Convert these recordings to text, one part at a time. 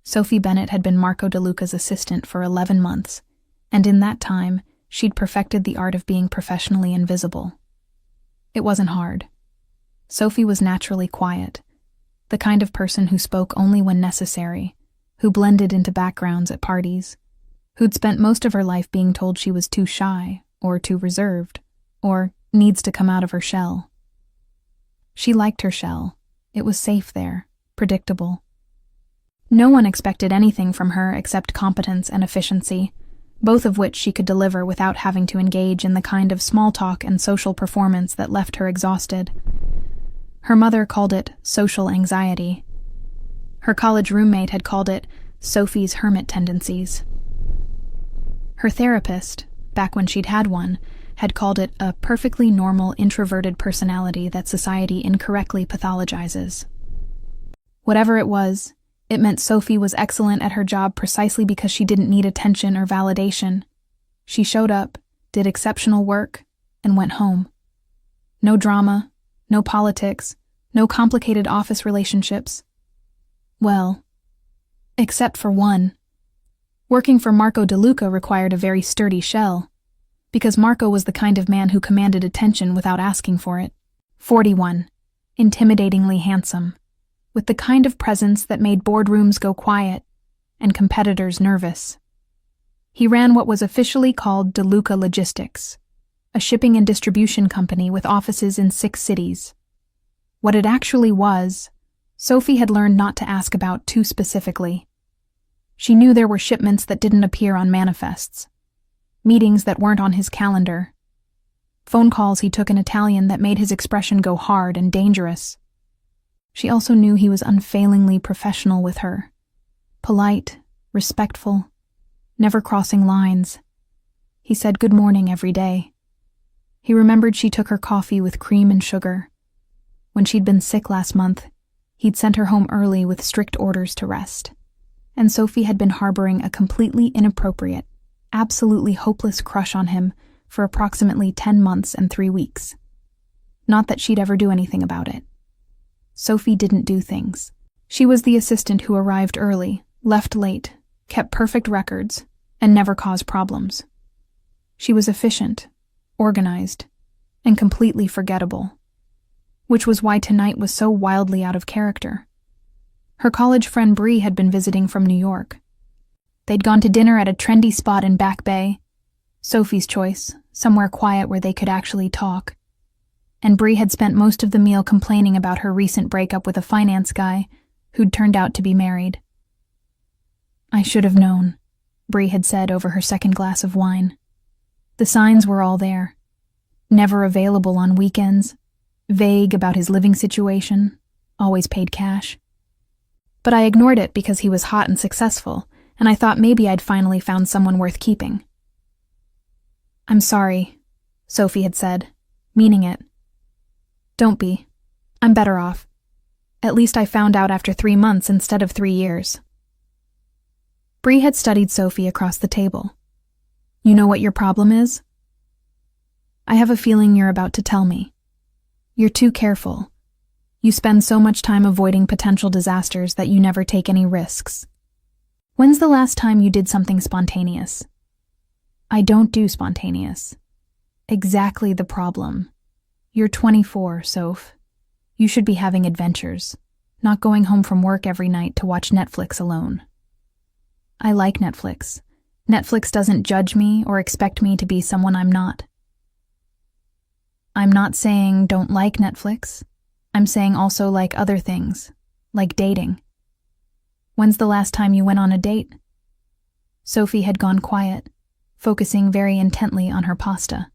Sophie Bennett had been Marco DeLuca's assistant for 11 months, and in that time, she'd perfected the art of being professionally invisible. It wasn't hard. Sophie was naturally quiet, the kind of person who spoke only when necessary, who blended into backgrounds at parties, who'd spent most of her life being told she was too shy, or too reserved, or needs to come out of her shell. She liked her shell. It was safe there, predictable. No one expected anything from her except competence and efficiency, both of which she could deliver without having to engage in the kind of small talk and social performance that left her exhausted. Her mother called it social anxiety. Her college roommate had called it Sophie's hermit tendencies. Her therapist, back when she'd had one, had called it a perfectly normal introverted personality that society incorrectly pathologizes. Whatever it was, it meant Sophie was excellent at her job precisely because she didn't need attention or validation. She showed up, did exceptional work, and went home. No drama, no politics, no complicated office relationships. Well, except for one. Working for Marco DeLuca required a very sturdy shell, because Marco was the kind of man who commanded attention without asking for it. 41. Intimidatingly handsome, with the kind of presence that made boardrooms go quiet and competitors nervous. He ran what was officially called DeLuca Logistics, a shipping and distribution company with offices in 6 cities. What it actually was, Sophie had learned not to ask about too specifically. She knew there were shipments that didn't appear on manifests, meetings that weren't on his calendar, phone calls he took in Italian that made his expression go hard and dangerous. She also knew he was unfailingly professional with her, polite, respectful, never crossing lines. He said good morning every day. He remembered she took her coffee with cream and sugar. When she'd been sick last month, he'd sent her home early with strict orders to rest. And Sophie had been harboring a completely inappropriate, absolutely hopeless crush on him for approximately 10 months and 3 weeks. Not that she'd ever do anything about it. Sophie didn't do things. She was the assistant who arrived early, left late, kept perfect records, and never caused problems. She was efficient, organized, and completely forgettable, which was why tonight was so wildly out of character. Her college friend Bree had been visiting from New York. They'd gone to dinner at a trendy spot in Back Bay, Sophie's choice, somewhere quiet where they could actually talk. And Bree had spent most of the meal complaining about her recent breakup with a finance guy who'd turned out to be married. "I should have known," Bree had said over her second glass of wine. The signs were all there. Never available on weekends, vague about his living situation, always paid cash. But I ignored it because he was hot and successful, and I thought maybe I'd finally found someone worth keeping. "I'm sorry," Sophie had said, meaning it. "Don't be. I'm better off. At least I found out after 3 months instead of 3 years. Bree had studied Sophie across the table. "You know what your problem is? I have a feeling you're about to tell me. You're too careful. You spend so much time avoiding potential disasters that you never take any risks. When's the last time you did something spontaneous?" "I don't do spontaneous." "Exactly the problem. You're 24, Soph. You should be having adventures, not going home from work every night to watch Netflix alone." "I like Netflix. Netflix doesn't judge me or expect me to be someone I'm not." "I'm not saying don't like Netflix. I'm saying also like other things, like dating. When's the last time you went on a date?" Sophie had gone quiet, focusing very intently on her pasta.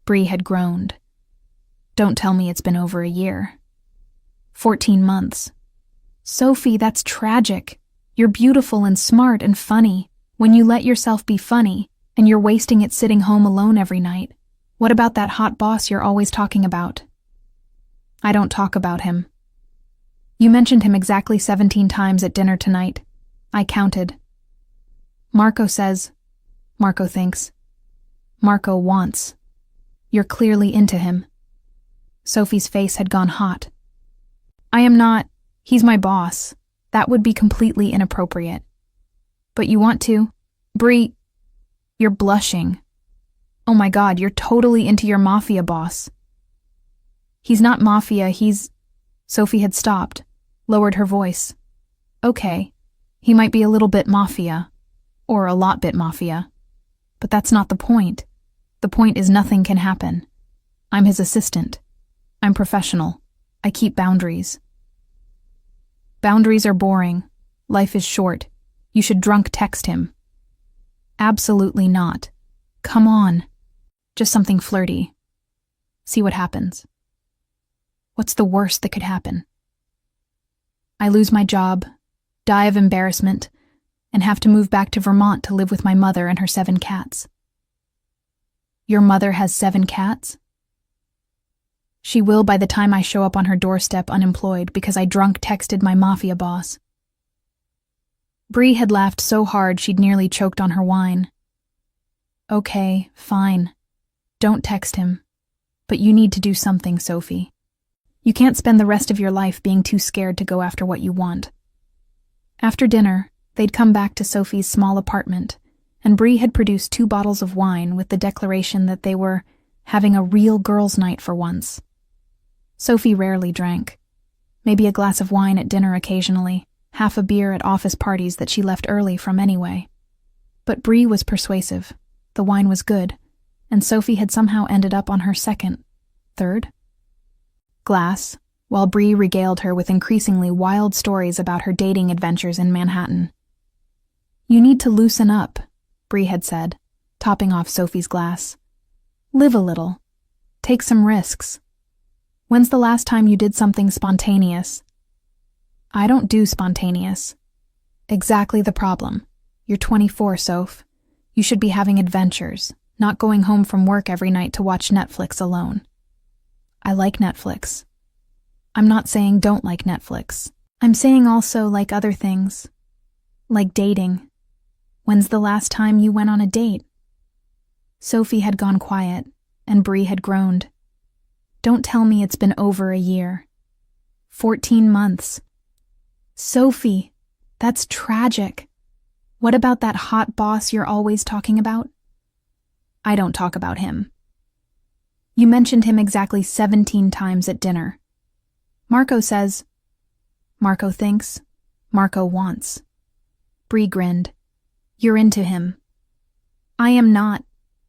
Bree had groaned. "Don't tell me it's been over a year." 14 months. "Sophie, that's tragic. You're beautiful and smart and funny. When you let yourself be funny, and you're wasting it sitting home alone every night, what about that hot boss you're always talking about?" "I don't talk about him." "You mentioned him exactly 17 times at dinner tonight. I counted." "Marco says," Marco thinks. "Marco wants. You're clearly into him." Sophie's face had gone hot. "I am not. He's my boss. That would be completely inappropriate. But you want to? Bree, you're blushing. Oh my God, you're totally into your Mafia boss. He's not Mafia, he's... Sophie had stopped, lowered her voice. Okay, he might be a little bit Mafia, or a lot bit Mafia. But that's not the point. The point is nothing can happen. I'm his assistant. I'm professional. I keep boundaries. Boundaries are boring. Life is short. You should drunk text him. Absolutely not. Come on. Just something flirty. See what happens. What's the worst that could happen? I lose my job, die of embarrassment, and have to move back to Vermont to live with my mother and her 7 cats. Your mother has 7 cats? She will by the time I show up on her doorstep unemployed because I drunk texted my Mafia boss. Bree had laughed so hard she'd nearly choked on her wine. Okay, fine. Don't text him. But you need to do something, Sophie. You can't spend the rest of your life being too scared to go after what you want. After dinner, they'd come back to Sophie's small apartment, and Bree had produced 2 bottles of wine with the declaration that they were having a real girls' night for once. Sophie rarely drank. Maybe a glass of wine at dinner occasionally, half a beer at office parties that she left early from anyway. But Bree was persuasive. The wine was good, and Sophie had somehow ended up on her third glass, while Bree regaled her with increasingly wild stories about her dating adventures in Manhattan. You need to loosen up, Bree had said, topping off Sophie's glass. Live a little. Take some risks. When's the last time you did something spontaneous? I don't do spontaneous. Exactly the problem. You're 24, Soph. You should be having adventures, not going home from work every night to watch Netflix alone. I like Netflix. I'm not saying don't like Netflix. I'm saying also like other things. Like dating. When's the last time you went on a date? Sophie had gone quiet, and Bree had groaned. Don't tell me it's been over a year. 14 months. Sophie, that's tragic. What about that hot boss you're always talking about? I don't talk about him. You mentioned him exactly 17 times at dinner. Marco says, Marco thinks, Marco wants. Bree grinned. You're into him. I am not.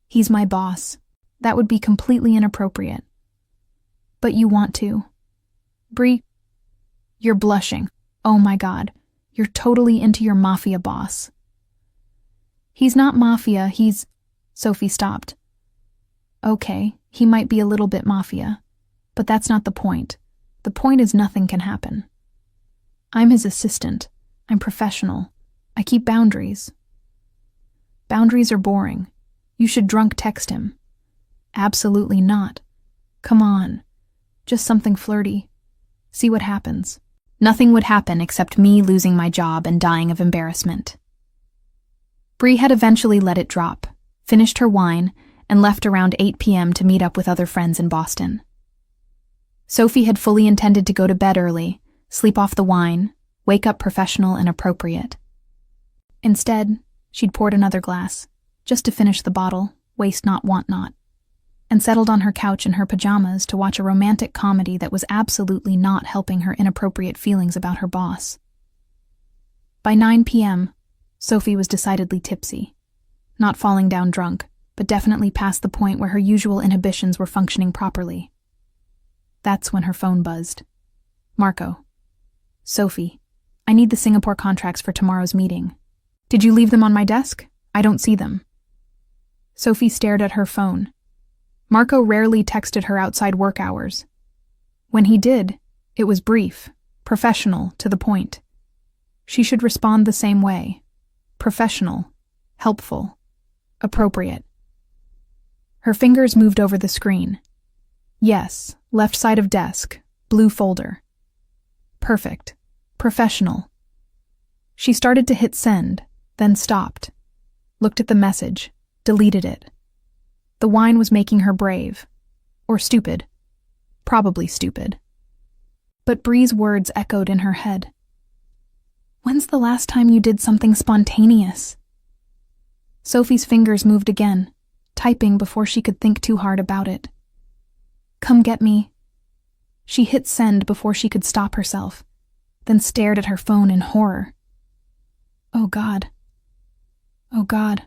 He's my boss. That would be completely inappropriate. But you want to. Bree, you're blushing. Oh my God, you're totally into your Mafia boss. He's not Mafia, he's... Sophie stopped. Okay, he might be a little bit Mafia, but that's not the point. The point is nothing can happen. I'm his assistant. I'm professional. I keep boundaries. Boundaries are boring. You should drunk text him. Absolutely not. Come on. Just something flirty. See what happens. Nothing would happen except me losing my job and dying of embarrassment. Bree had eventually let it drop, finished her wine, and left around 8 p.m. to meet up with other friends in Boston. Sophie had fully intended to go to bed early, sleep off the wine, wake up professional and appropriate. Instead, she'd poured another glass, just to finish the bottle, waste not, want not, and settled on her couch in her pajamas to watch a romantic comedy that was absolutely not helping her inappropriate feelings about her boss. By 9 p.m., Sophie was decidedly tipsy, not falling down drunk, but definitely past the point where her usual inhibitions were functioning properly. That's when her phone buzzed. Marco. Sophie, I need the Singapore contracts for tomorrow's meeting. Did you leave them on my desk? I don't see them. Sophie stared at her phone. Marco rarely texted her outside work hours. When he did, it was brief, professional, to the point. She should respond the same way. Professional, helpful, appropriate. Her fingers moved over the screen. Yes, left side of desk, blue folder. Perfect. Professional. She started to hit send, then stopped. Looked at the message, deleted it. The wine was making her brave. Or stupid. Probably stupid. But Bree's words echoed in her head. When's the last time you did something spontaneous? Sophie's fingers moved again, typing before she could think too hard about it. Come get me. She hit send before she could stop herself, then stared at her phone in horror. Oh God. Oh God.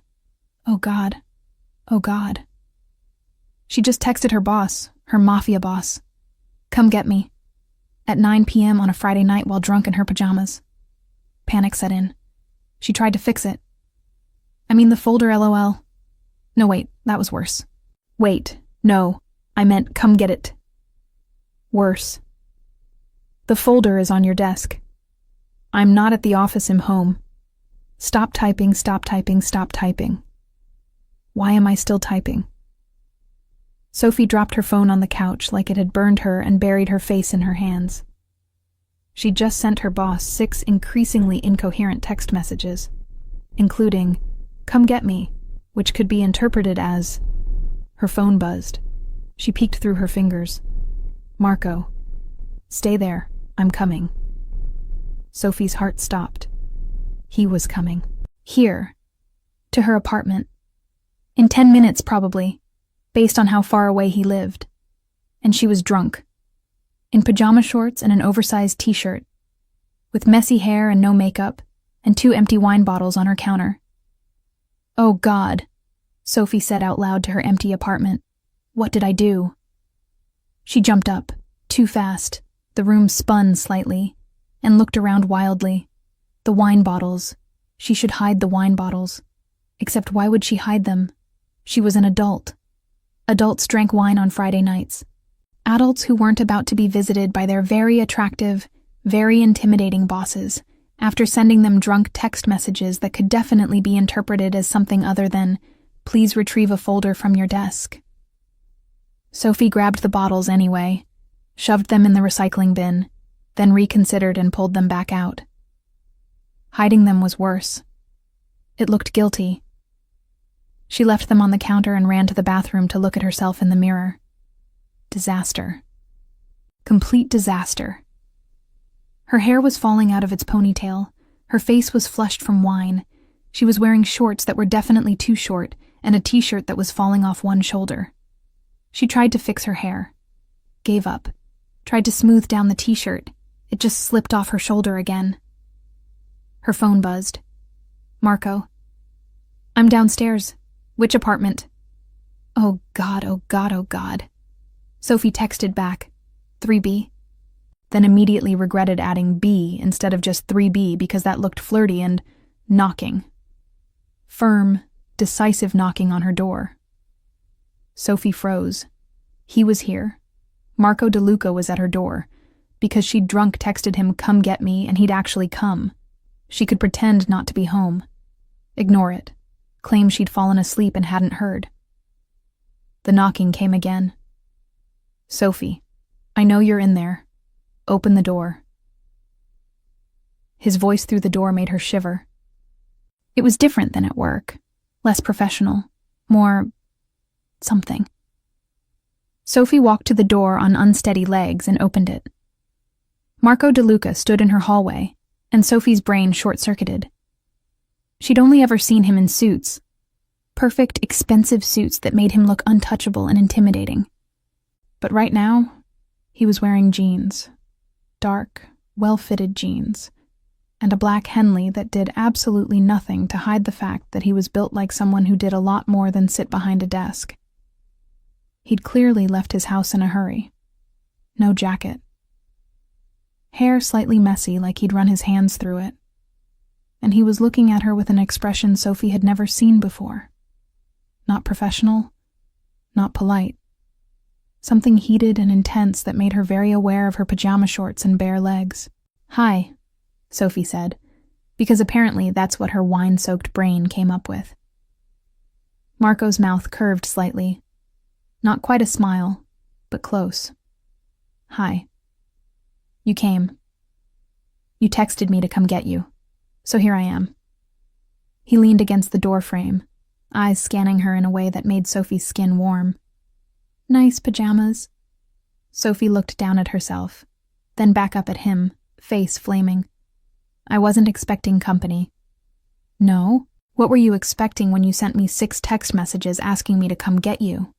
Oh God. Oh God. She just texted her boss, her Mafia boss. Come get me. At 9 p.m. on a Friday night while drunk in her pajamas. Panic set in. She tried to fix it. I mean the folder, LOL. No, wait, that was worse. Wait, no, I meant come get it. Worse. The folder is on your desk. I'm not at the office, I'm home. Stop typing, stop typing, stop typing. Why am I still typing? Sophie dropped her phone on the couch like it had burned her and buried her face in her hands. She'd just sent her boss 6 increasingly incoherent text messages, including, come get me, which could be interpreted as... Her phone buzzed. She peeked through her fingers. Marco. Stay there, I'm coming. Sophie's heart stopped. He was coming. Here. To her apartment. In 10 minutes, probably, based on how far away he lived. And she was drunk. In pajama shorts and an oversized t-shirt, with messy hair and no makeup, and 2 empty wine bottles on her counter. Oh God, Sophie said out loud to her empty apartment. What did I do? She jumped up, too fast. The room spun slightly, and looked around wildly. The wine bottles. She should hide the wine bottles. Except why would she hide them? She was an adult. Adults drank wine on Friday nights. Adults who weren't about to be visited by their very attractive, very intimidating bosses after sending them drunk text messages that could definitely be interpreted as something other than, please retrieve a folder from your desk. Sophie grabbed the bottles anyway, shoved them in the recycling bin, then reconsidered and pulled them back out. Hiding them was worse. It looked guilty. She left them on the counter and ran to the bathroom to look at herself in the mirror. Disaster. Complete disaster. Her hair was falling out of its ponytail. Her face was flushed from wine. She was wearing shorts that were definitely too short and a t-shirt that was falling off one shoulder. She tried to fix her hair. Gave up. Tried to smooth down the t-shirt. It just slipped off her shoulder again. Her phone buzzed. Marco. I'm downstairs. Which apartment? Oh God, oh God, oh God. Sophie texted back, 3B, then immediately regretted adding B instead of just 3B because that looked flirty and knocking. Firm, decisive knocking on her door. Sophie froze. He was here. Marco DeLuca was at her door because she'd drunk texted him, come get me, and he'd actually come. She could pretend not to be home. Ignore it. Claim she'd fallen asleep and hadn't heard. The knocking came again. Sophie, I know you're in there. Open the door. His voice through the door made her shiver. It was different than at work. Less professional. More... something. Sophie walked to the door on unsteady legs and opened it. Marco DeLuca stood in her hallway, and Sophie's brain short-circuited. She'd only ever seen him in suits. Perfect, expensive suits that made him look untouchable and intimidating. But right now, he was wearing jeans. Dark, well-fitted jeans. And a black Henley that did absolutely nothing to hide the fact that he was built like someone who did a lot more than sit behind a desk. He'd clearly left his house in a hurry. No jacket. Hair slightly messy like he'd run his hands through it. And he was looking at her with an expression Sophie had never seen before. Not professional, not polite. Something heated and intense that made her very aware of her pajama shorts and bare legs. Hi, Sophie said, because apparently that's what her wine-soaked brain came up with. Marco's mouth curved slightly. Not quite a smile, but close. Hi. You came. You texted me to come get you. So here I am. He leaned against the door frame, eyes scanning her in a way that made Sophie's skin warm. Nice pajamas. Sophie looked down at herself, then back up at him, face flaming. I wasn't expecting company. No? What were you expecting when you sent me 6 text messages asking me to come get you?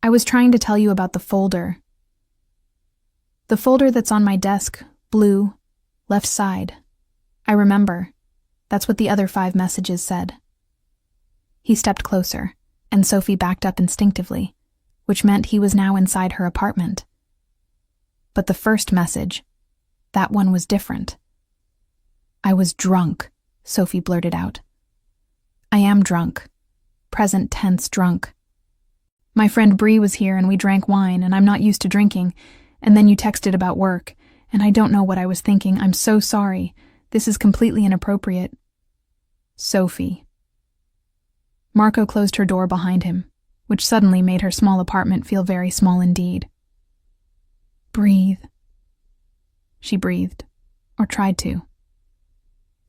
I was trying to tell you about the folder. The folder that's on my desk, blue, left side. I remember. That's what the other 5 messages said. He stepped closer, and Sophie backed up instinctively, which meant he was now inside her apartment. But the first message, that one was different. I was drunk, Sophie blurted out. I am drunk. Present tense drunk. My friend Bree was here and we drank wine, and I'm not used to drinking, and then you texted about work, and I don't know what I was thinking. I'm so sorry. This is completely inappropriate. Sophie. Marco closed her door behind him, which suddenly made her small apartment feel very small indeed. Breathe. She breathed, or tried to.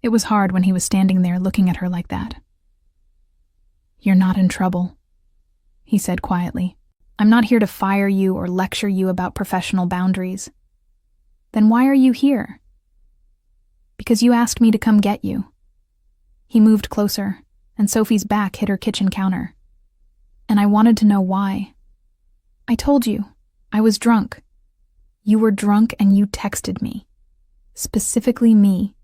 It was hard when he was standing there looking at her like that. You're not in trouble, he said quietly. I'm not here to fire you or lecture you about professional boundaries. Then why are you here? Because you asked me to come get you. He moved closer, and Sophie's back hit her kitchen counter. And I wanted to know why. I told you, I was drunk. You were drunk and you texted me. Specifically me.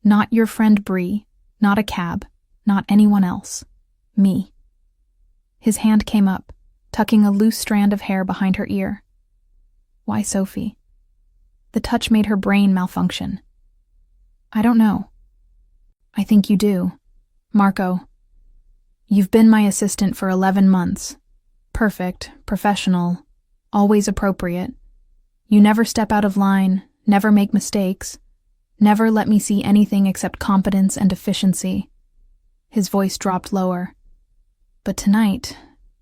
Not your friend Bree, not a cab, not anyone else. Me. His hand came up, tucking a loose strand of hair behind her ear. Why Sophie? The touch made her brain malfunction. I don't know. I think you do. Marco, you've been my assistant for 11 months. Perfect, professional, always appropriate. You never step out of line, never make mistakes, never let me see anything except competence and efficiency. His voice dropped lower. But tonight,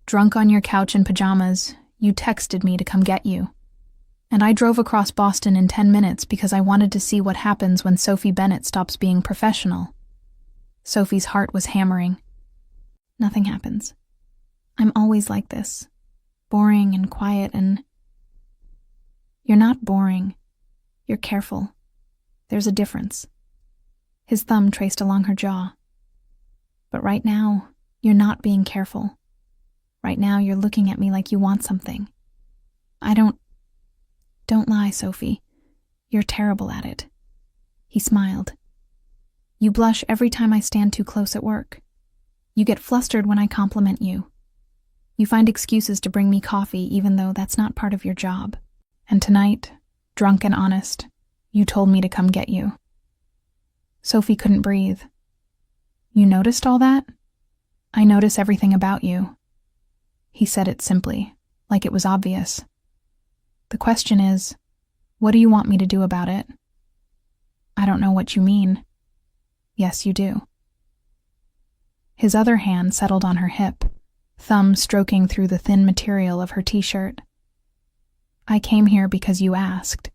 drunk on your couch in pajamas, you texted me to come get you. And I drove across Boston in 10 minutes because I wanted to see what happens when Sophie Bennett stops being professional. Sophie's heart was hammering. Nothing happens. I'm always like this. Boring and quiet and... You're not boring. You're careful. There's a difference. His thumb traced along her jaw. But right now, you're not being careful. Right now, you're looking at me like you want something. Don't lie, Sophie. You're terrible at it. He smiled. You blush every time I stand too close at work. You get flustered when I compliment you. You find excuses to bring me coffee even though that's not part of your job. And tonight, drunk and honest, you told me to come get you. Sophie couldn't breathe. You noticed all that? I notice everything about you. He said it simply, like it was obvious. The question is, what do you want me to do about it? I don't know what you mean. Yes, you do. His other hand settled on her hip, thumb stroking through the thin material of her t-shirt. I came here because you asked.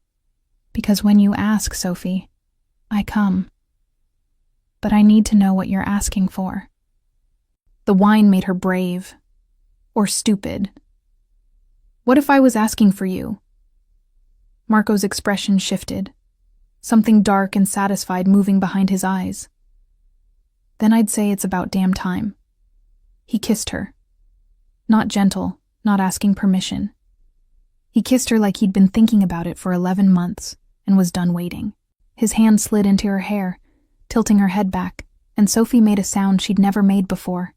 Because when you ask, Sophie, I come. But I need to know what you're asking for. The wine made her brave. Or stupid. What if I was asking for you? Marco's expression shifted, something dark and satisfied moving behind his eyes. Then I'd say it's about damn time. He kissed her. Not gentle, not asking permission. He kissed her like he'd been thinking about it for 11 months and was done waiting. His hand slid into her hair, tilting her head back, and Sophie made a sound she'd never made before.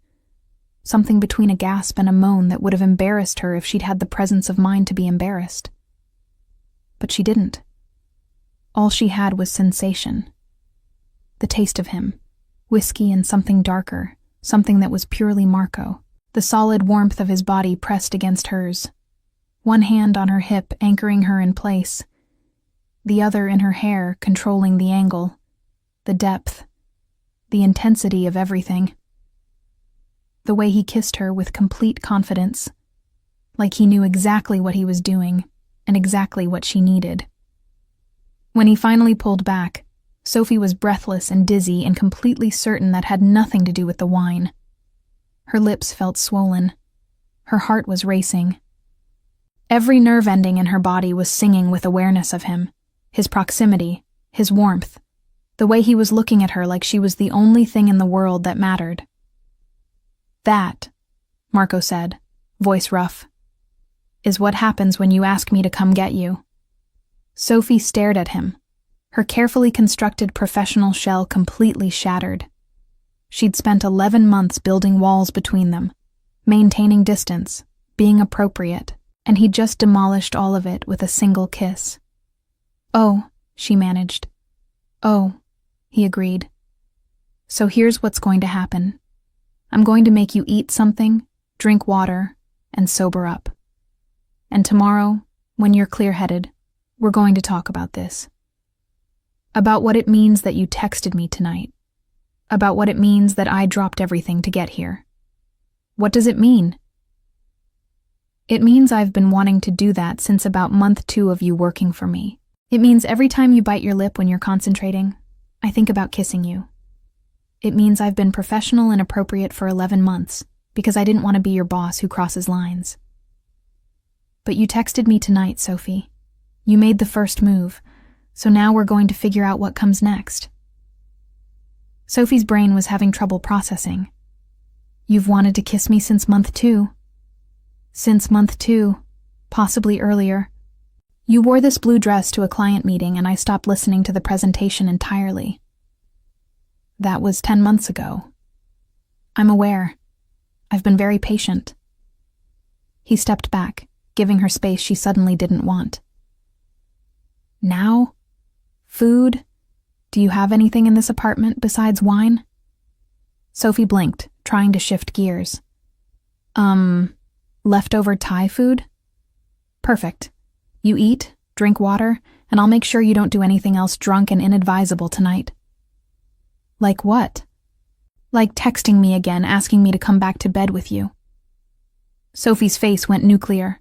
Something between a gasp and a moan that would have embarrassed her if she'd had the presence of mind to be embarrassed. But she didn't. All she had was sensation. The taste of him, whiskey and something darker, something that was purely Marco, the solid warmth of his body pressed against hers, one hand on her hip anchoring her in place, the other in her hair controlling the angle, the depth, the intensity of everything. The way he kissed her with complete confidence, like he knew exactly what he was doing and exactly what she needed. When he finally pulled back, Sophie was breathless and dizzy and completely certain that had nothing to do with the wine. Her lips felt swollen. Her heart was racing. Every nerve ending in her body was singing with awareness of him, his proximity, his warmth, the way he was looking at her like she was the only thing in the world that mattered. "That," Marco said, voice rough, "is what happens when you ask me to come get you." Sophie stared at him, her carefully constructed professional shell completely shattered. She'd spent 11 months building walls between them, maintaining distance, being appropriate, and he'd just demolished all of it with a single kiss. "Oh," she managed. "Oh," he agreed. "So here's what's going to happen. I'm going to make you eat something, drink water, and sober up. And tomorrow, when you're clear-headed, we're going to talk about this. About what it means that you texted me tonight. About what it means that I dropped everything to get here. What does it mean?" "It means I've been wanting to do that since about month 2 of you working for me. It means every time you bite your lip when you're concentrating, I think about kissing you. It means I've been professional and appropriate for 11 months because I didn't want to be your boss who crosses lines. But you texted me tonight, Sophie. You made the first move, so now we're going to figure out what comes next." Sophie's brain was having trouble processing. "You've wanted to kiss me since month 2. Since month 2, possibly earlier. You wore this blue dress to a client meeting and I stopped listening to the presentation entirely. That was 10 months ago. I'm aware. I've been very patient." He stepped back, giving her space she suddenly didn't want. "Now? Food? Do you have anything in this apartment besides wine?" Sophie blinked, trying to shift gears. Leftover Thai food? Perfect. You eat, drink water, and I'll make sure you don't do anything else drunk and inadvisable tonight." "Like what?" "Like texting me again, asking me to come back to bed with you." Sophie's face went nuclear.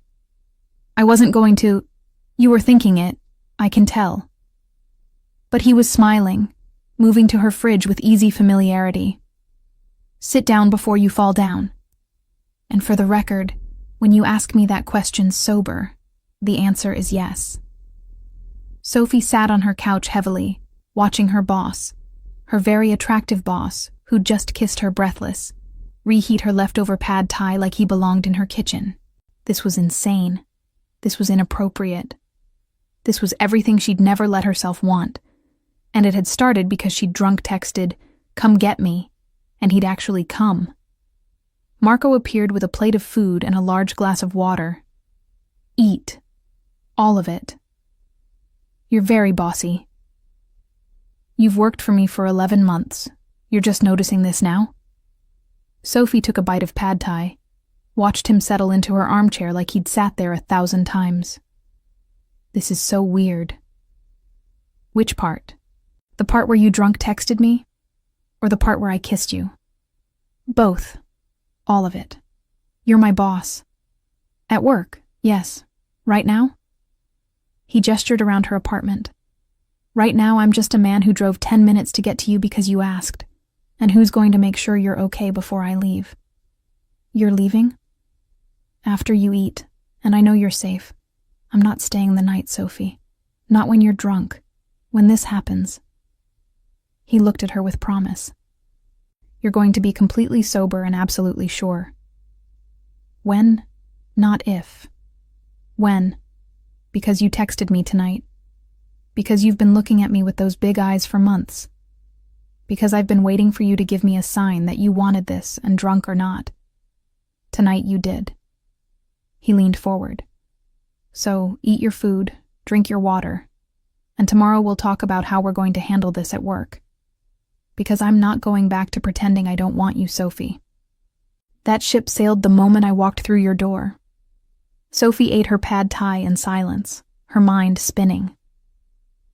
"I wasn't going to. You were thinking it, I can tell." But he was smiling, moving to her fridge with easy familiarity. "Sit down before you fall down. And for the record, when you ask me that question sober, the answer is yes." Sophie sat on her couch heavily, watching her boss, her very attractive boss, who'd just kissed her breathless, reheat her leftover pad thai like he belonged in her kitchen. This was insane. This was inappropriate. This was everything she'd never let herself want. And it had started because she'd drunk texted, "Come get me," and he'd actually come. Marco appeared with a plate of food and a large glass of water. "Eat. All of it. You're very bossy. You've worked for me for 11 months. You're just noticing this now?" Sophie took a bite of pad thai, watched him settle into her armchair like he'd sat there 1,000 times. "This is so weird." "Which part? The part where you drunk texted me? Or the part where I kissed you?" "Both. All of it. You're my boss." "At work, yes. Right now?" He gestured around her apartment. "Right now I'm just a man who drove 10 minutes to get to you because you asked, and who's going to make sure you're okay before I leave." "You're leaving?" "After you eat, and I know you're safe. I'm not staying the night, Sophie. Not when you're drunk. When this happens." He looked at her with promise. "You're going to be completely sober and absolutely sure." "When? Not if." "When? Because you texted me tonight. Because you've been looking at me with those big eyes for months. Because I've been waiting for you to give me a sign that you wanted this, and drunk or not. Tonight you did." He leaned forward. "So eat your food, drink your water, and tomorrow we'll talk about how we're going to handle this at work. Because I'm not going back to pretending I don't want you, Sophie. That ship sailed the moment I walked through your door." Sophie ate her pad thai in silence, her mind spinning.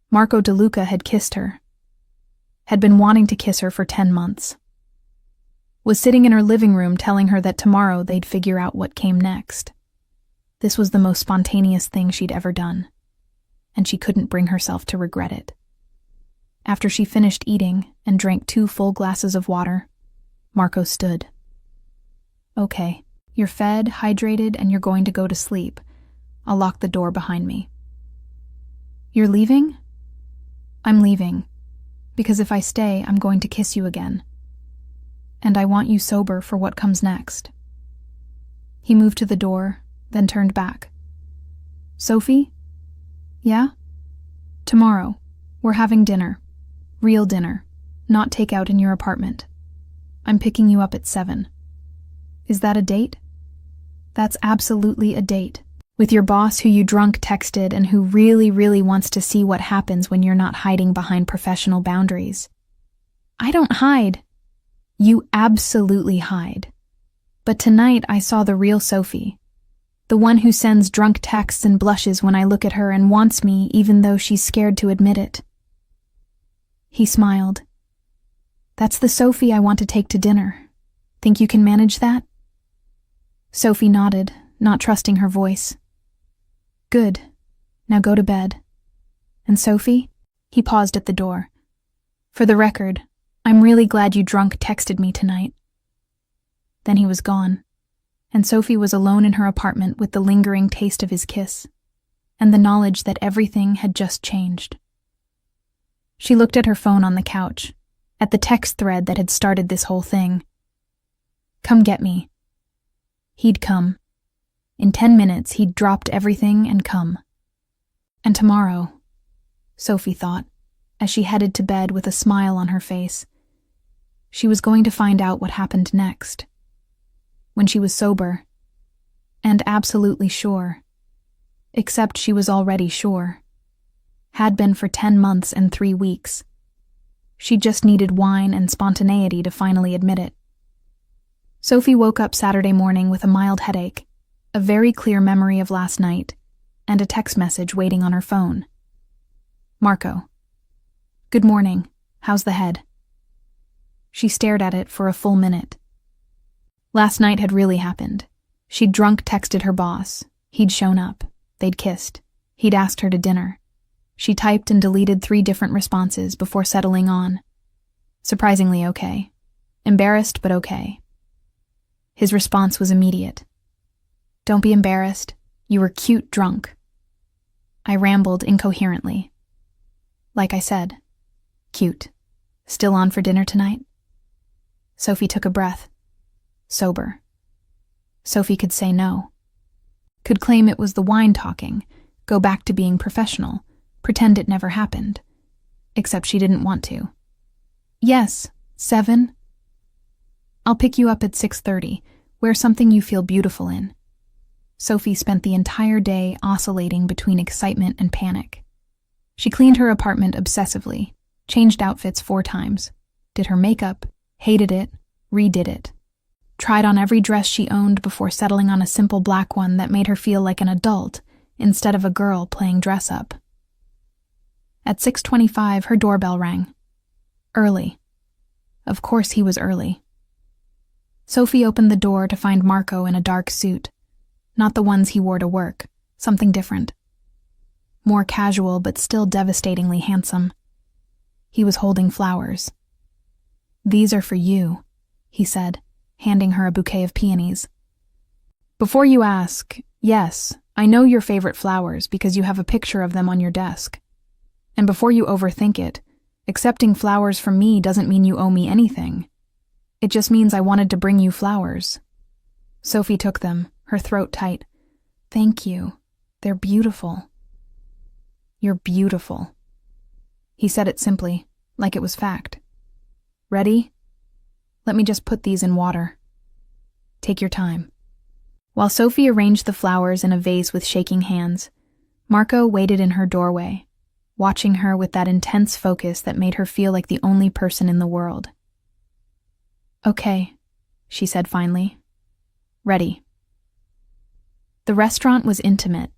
Marco DeLuca had kissed her. Had been wanting to kiss her for 10 months. Was sitting in her living room telling her that tomorrow they'd figure out what came next. This was the most spontaneous thing she'd ever done, and she couldn't bring herself to regret it. After she finished eating and drank 2 full glasses of water, Marco stood. "Okay, you're fed, hydrated, and you're going to go to sleep. I'll lock the door behind me." "You're leaving?" I'm leaving, because if I stay, I'm going to kiss you again. And I want you sober for what comes next. He moved to the door, then turned back. Sophie? Yeah? Tomorrow, we're having dinner. Real dinner, not takeout in your apartment. I'm picking you up at 7. Is that a date? That's absolutely a date. With your boss who you drunk texted and who really wants to see what happens when you're not hiding behind professional boundaries. I don't hide. You absolutely hide. But tonight I saw the real Sophie. The one who sends drunk texts and blushes when I look at her and wants me even though she's scared to admit it. He smiled. That's the Sophie I want to take to dinner. Think you can manage that? Sophie nodded, not trusting her voice. Good. Now go to bed. And Sophie? He paused at the door. For the record, I'm really glad you drunk texted me tonight. Then he was gone, and Sophie was alone in her apartment with the lingering taste of his kiss, and the knowledge that everything had just changed. She looked at her phone on the couch, at the text thread that had started this whole thing. Come get me. He'd come. In 10 minutes, he'd dropped everything and come. And tomorrow, Sophie thought, as she headed to bed with a smile on her face, she was going to find out what happened next. When she was sober, and absolutely sure, except she was already sure, had been for 10 months and 3 weeks. She just needed wine and spontaneity to finally admit it. Sophie woke up Saturday morning with a mild headache, a very clear memory of last night, and a text message waiting on her phone. Marco. Good morning. How's the head? She stared at it for a full minute. Last night had really happened. She'd drunk texted her boss. He'd shown up. They'd kissed. He'd asked her to dinner. She typed and deleted 3 different responses before settling on. Surprisingly okay. Embarrassed, but okay. His response was immediate. Don't be embarrassed. You were cute drunk. I rambled incoherently. Like I said, cute. Still on for dinner tonight? Sophie took a breath. Sober. Sophie could say no. Could claim it was the wine talking, go back to being professional, pretend it never happened. Except she didn't want to. Yes, 7. I'll pick you up at 6:30. Wear something you feel beautiful in. Sophie spent the entire day oscillating between excitement and panic. She cleaned her apartment obsessively, changed outfits 4 times, did her makeup, hated it, redid it. Tried on every dress she owned before settling on a simple black one that made her feel like an adult instead of a girl playing dress-up. At 6:25, her doorbell rang. Early. Of course he was early. Sophie opened the door to find Marco in a dark suit. Not the ones he wore to work, something different. More casual, but still devastatingly handsome. He was holding flowers. These are for you, he said, handing her a bouquet of peonies. Before you ask, yes, I know your favorite flowers because you have a picture of them on your desk. And before you overthink it, accepting flowers from me doesn't mean you owe me anything. It just means I wanted to bring you flowers. Sophie took them, her throat tight. Thank you. They're beautiful. You're beautiful. He said it simply, like it was fact. Ready? Let me just put these in water. Take your time. While Sophie arranged the flowers in a vase with shaking hands, Marco waited in her doorway, watching her with that intense focus that made her feel like the only person in the world. Okay, she said finally. Ready. The restaurant was intimate,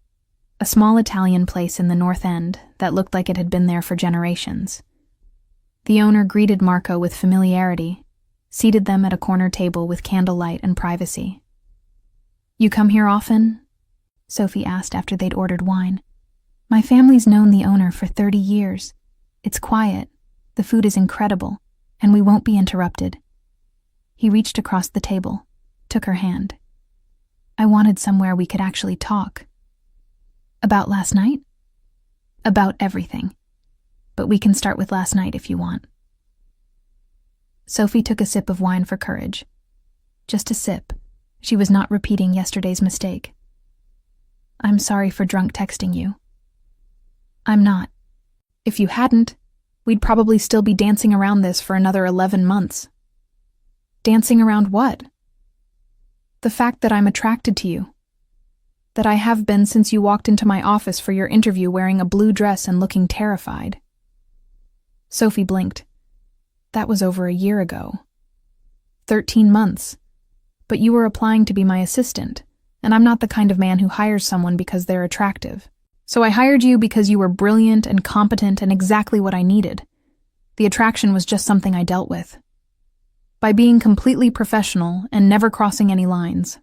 a small Italian place in the North End that looked like it had been there for generations. The owner greeted Marco with familiarity, seated them at a corner table with candlelight and privacy. You come here often? Sophie asked after they'd ordered wine. My family's known the owner for 30 years. It's quiet, the food is incredible, and we won't be interrupted. He reached across the table, took her hand. I wanted somewhere we could actually talk. About last night? About everything. but we can start with last night if you want. Sophie took a sip of wine for courage. Just a sip. She was not repeating yesterday's mistake. I'm sorry for drunk texting you. I'm not. If you hadn't, we'd probably still be dancing around this for another 11 months. Dancing around what? The fact that I'm attracted to you. That I have been since you walked into my office for your interview wearing a blue dress and looking terrified. Sophie blinked. That was over a year ago. 13 months. But you were applying to be my assistant, and I'm not the kind of man who hires someone because they're attractive. So I hired you because you were brilliant and competent and exactly what I needed. The attraction was just something I dealt with. By being completely professional and never crossing any lines.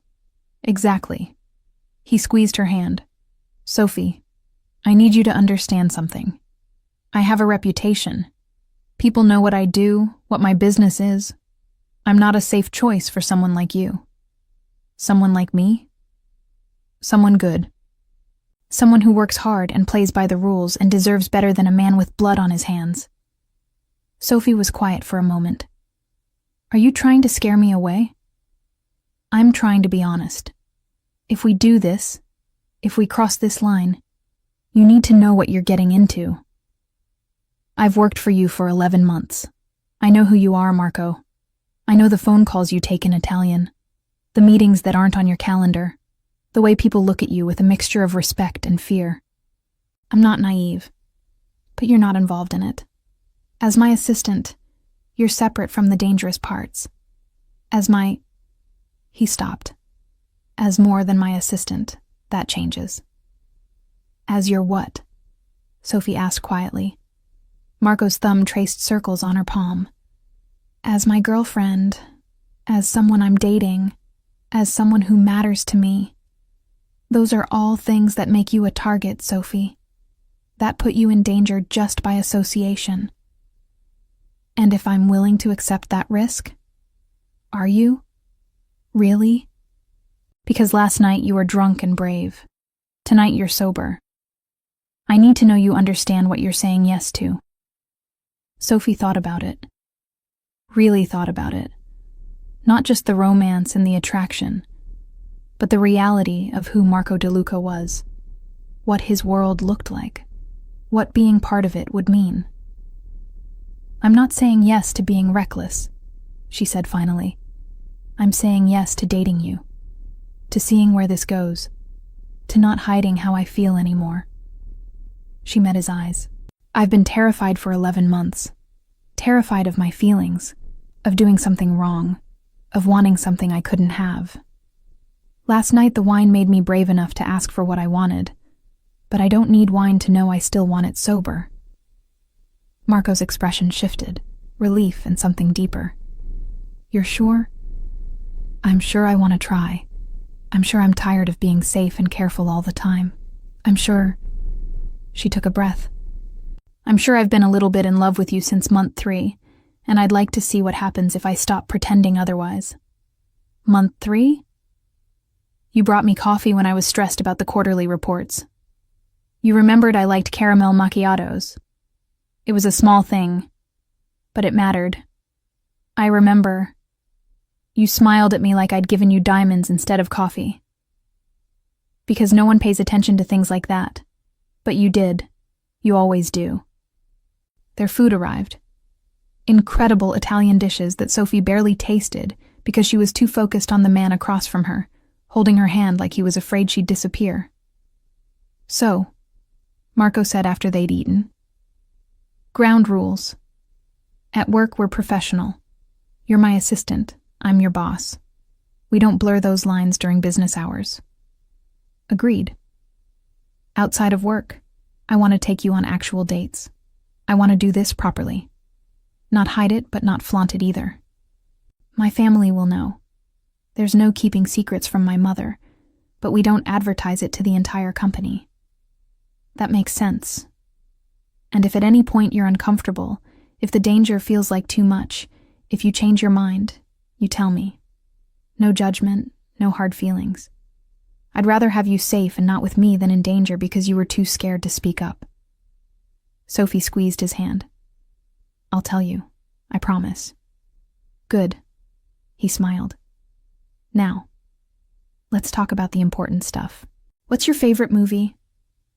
Exactly. He squeezed her hand. Sophie, I need you to understand something. I have a reputation. People know what I do, what my business is. I'm not a safe choice for someone like you. Someone like me? Someone good. Someone who works hard and plays by the rules and deserves better than a man with blood on his hands. Sophie was quiet for a moment. Are you trying to scare me away? I'm trying to be honest. If we do this, if we cross this line, you need to know what you're getting into. I've worked for you for 11 months. I know who you are, Marco. I know the phone calls you take in Italian, the meetings that aren't on your calendar, the way people look at you with a mixture of respect and fear. I'm not naive, but you're not involved in it. As my assistant, you're separate from the dangerous parts. He stopped. As more than my assistant, that changes. As your what? Sophie asked quietly. Marco's thumb traced circles on her palm. As my girlfriend, as someone I'm dating, as someone who matters to me. Those are all things that make you a target, Sophie. That put you in danger just by association. And if I'm willing to accept that risk? Are you? Really? Because last night you were drunk and brave. Tonight you're sober. I need to know you understand what you're saying yes to. Sophie thought about it. Really thought about it. Not just the romance and the attraction, but the reality of who Marco DeLuca was. What his world looked like. What being part of it would mean. I'm not saying yes to being reckless, she said finally. I'm saying yes to dating you. To seeing where this goes. To not hiding how I feel anymore. She met his eyes. I've been terrified for 11 months. Terrified of my feelings. Of doing something wrong. Of wanting something I couldn't have. Last night the wine made me brave enough to ask for what I wanted. But I don't need wine to know I still want it sober. Marco's expression shifted. Relief and something deeper. You're sure? I'm sure I want to try. I'm sure I'm tired of being safe and careful all the time. I'm sure... She took a breath. I'm sure I've been a little bit in love with you since month 3, and I'd like to see what happens if I stop pretending otherwise. Month 3? You brought me coffee when I was stressed about the quarterly reports. You remembered I liked caramel macchiatos. It was a small thing, but it mattered. I remember... You smiled at me like I'd given you diamonds instead of coffee. Because no one pays attention to things like that. But you did. You always do. Their food arrived. Incredible Italian dishes that Sophie barely tasted because she was too focused on the man across from her, holding her hand like he was afraid she'd disappear. So, Marco said after they'd eaten. Ground rules. At work, we're professional. You're my assistant. I'm your boss. We don't blur those lines during business hours. Agreed. Outside of work, I want to take you on actual dates. I want to do this properly. Not hide it, but not flaunt it either. My family will know. There's no keeping secrets from my mother, but we don't advertise it to the entire company. That makes sense. And if at any point you're uncomfortable, if the danger feels like too much, if you change your mind, you tell me. No judgment, no hard feelings. I'd rather have you safe and not with me than in danger because you were too scared to speak up. Sophie squeezed his hand. I'll tell you. I promise. Good. He smiled. Now, let's talk about the important stuff. What's your favorite movie?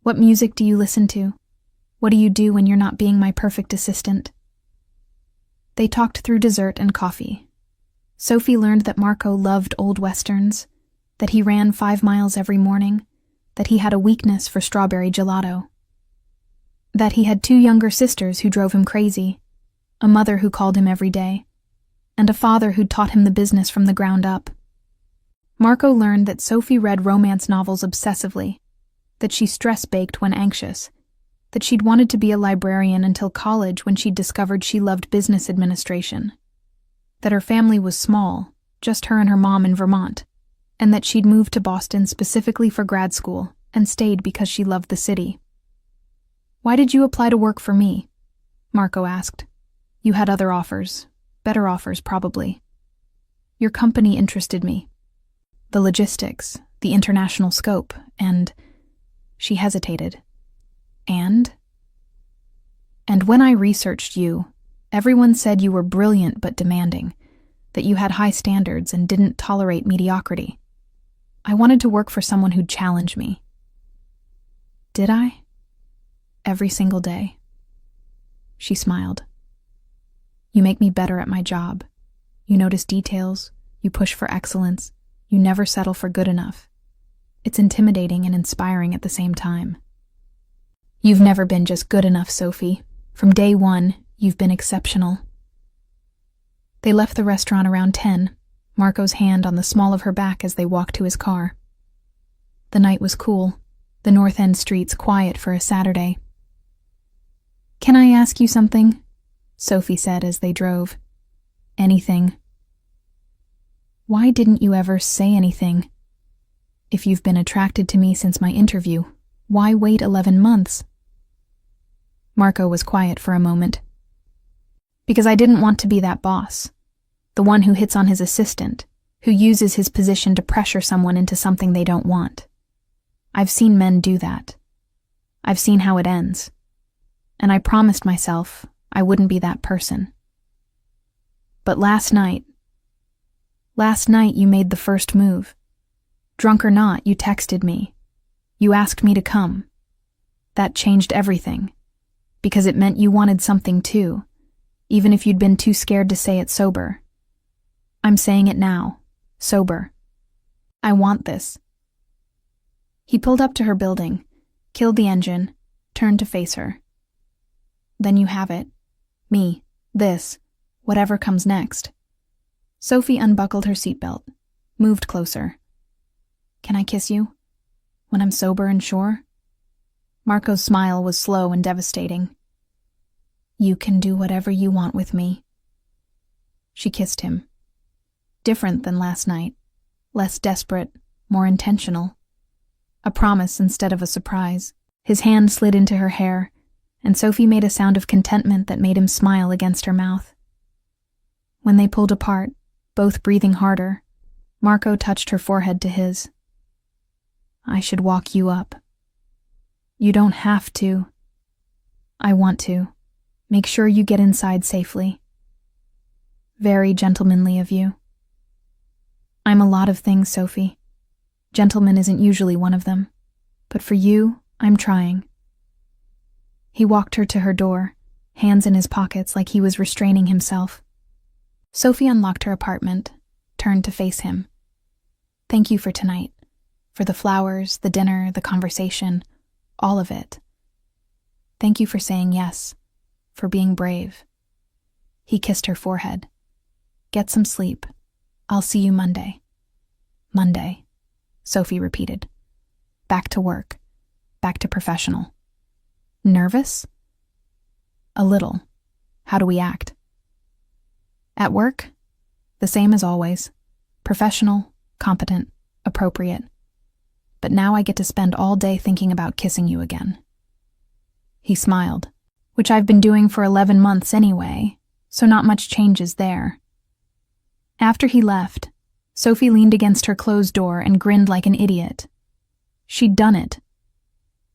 What music do you listen to? What do you do when you're not being my perfect assistant? They talked through dessert and coffee. Sophie learned that Marco loved old westerns, that he ran 5 miles every morning, that he had a weakness for strawberry gelato, that he had 2 younger sisters who drove him crazy, a mother who called him every day, and a father who'd taught him the business from the ground up. Marco learned that Sophie read romance novels obsessively, that she stress-baked when anxious, that she'd wanted to be a librarian until college when she'd discovered she loved business administration, that her family was small, just her and her mom in Vermont, and that she'd moved to Boston specifically for grad school and stayed because she loved the city. Why did you apply to work for me? Marco asked. You had other offers, better offers probably. Your company interested me. The logistics, the international scope, and... She hesitated. And when I researched you, everyone said you were brilliant but demanding, that you had high standards and didn't tolerate mediocrity. I wanted to work for someone who'd challenge me. Did I? Every single day. She smiled. You make me better at my job. You notice details, you push for excellence, you never settle for good enough. It's intimidating and inspiring at the same time. You've never been just good enough, Sophie. From day one, you've been exceptional. They left the restaurant around 10, Marco's hand on the small of her back as they walked to his car. The night was cool, the North End streets quiet for a Saturday. Can I ask you something? Sophie said as they drove. Anything. Why didn't you ever say anything? If you've been attracted to me since my interview, why wait 11 months? Marco was quiet for a moment. Because I didn't want to be that boss. The one who hits on his assistant, who uses his position to pressure someone into something they don't want. I've seen men do that. I've seen how it ends. And I promised myself I wouldn't be that person. But last night you made the first move. Drunk or not, you texted me. You asked me to come. That changed everything. Because it meant you wanted something too, even if you'd been too scared to say it sober. I'm saying it now, sober. I want this. He pulled up to her building, killed the engine, turned to face her. Then you have it. Me. This. Whatever comes next. Sophie unbuckled her seatbelt, moved closer. Can I kiss you? When I'm sober and sure? Marco's smile was slow and devastating. You can do whatever you want with me. She kissed him. Different than last night. Less desperate, more intentional. A promise instead of a surprise. His hand slid into her hair, and Sophie made a sound of contentment that made him smile against her mouth. When they pulled apart, both breathing harder, Marco touched her forehead to his. I should walk you up. You don't have to. I want to. Make sure you get inside safely. Very gentlemanly of you. I'm a lot of things, Sophie. Gentleman isn't usually one of them. But for you, I'm trying. He walked her to her door, hands in his pockets like he was restraining himself. Sophie unlocked her apartment, turned to face him. Thank you for tonight. For the flowers, the dinner, the conversation, all of it. Thank you for saying yes, for being brave. He kissed her forehead. Get some sleep. I'll see you Monday. Monday, Sophie repeated. Back to work. Back to professional. Nervous? A little. How do we act? At work? The same as always. Professional, competent, appropriate. But now I get to spend all day thinking about kissing you again. He smiled, which I've been doing for 11 months anyway, so not much changes there. After he left, Sophie leaned against her closed door and grinned like an idiot. She'd done it.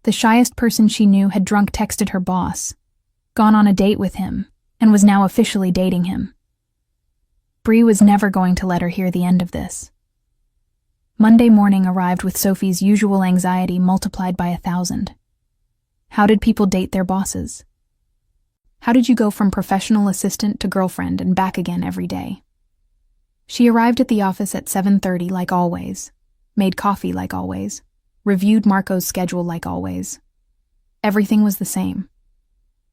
The shyest person she knew had drunk texted her boss, gone on a date with him, and was now officially dating him. Bree was never going to let her hear the end of this. Monday morning arrived with Sophie's usual anxiety multiplied by 1,000. How did people date their bosses? How did you go from professional assistant to girlfriend and back again every day? She arrived at the office at 7:30 like always, made coffee like always, reviewed Marco's schedule like always. Everything was the same.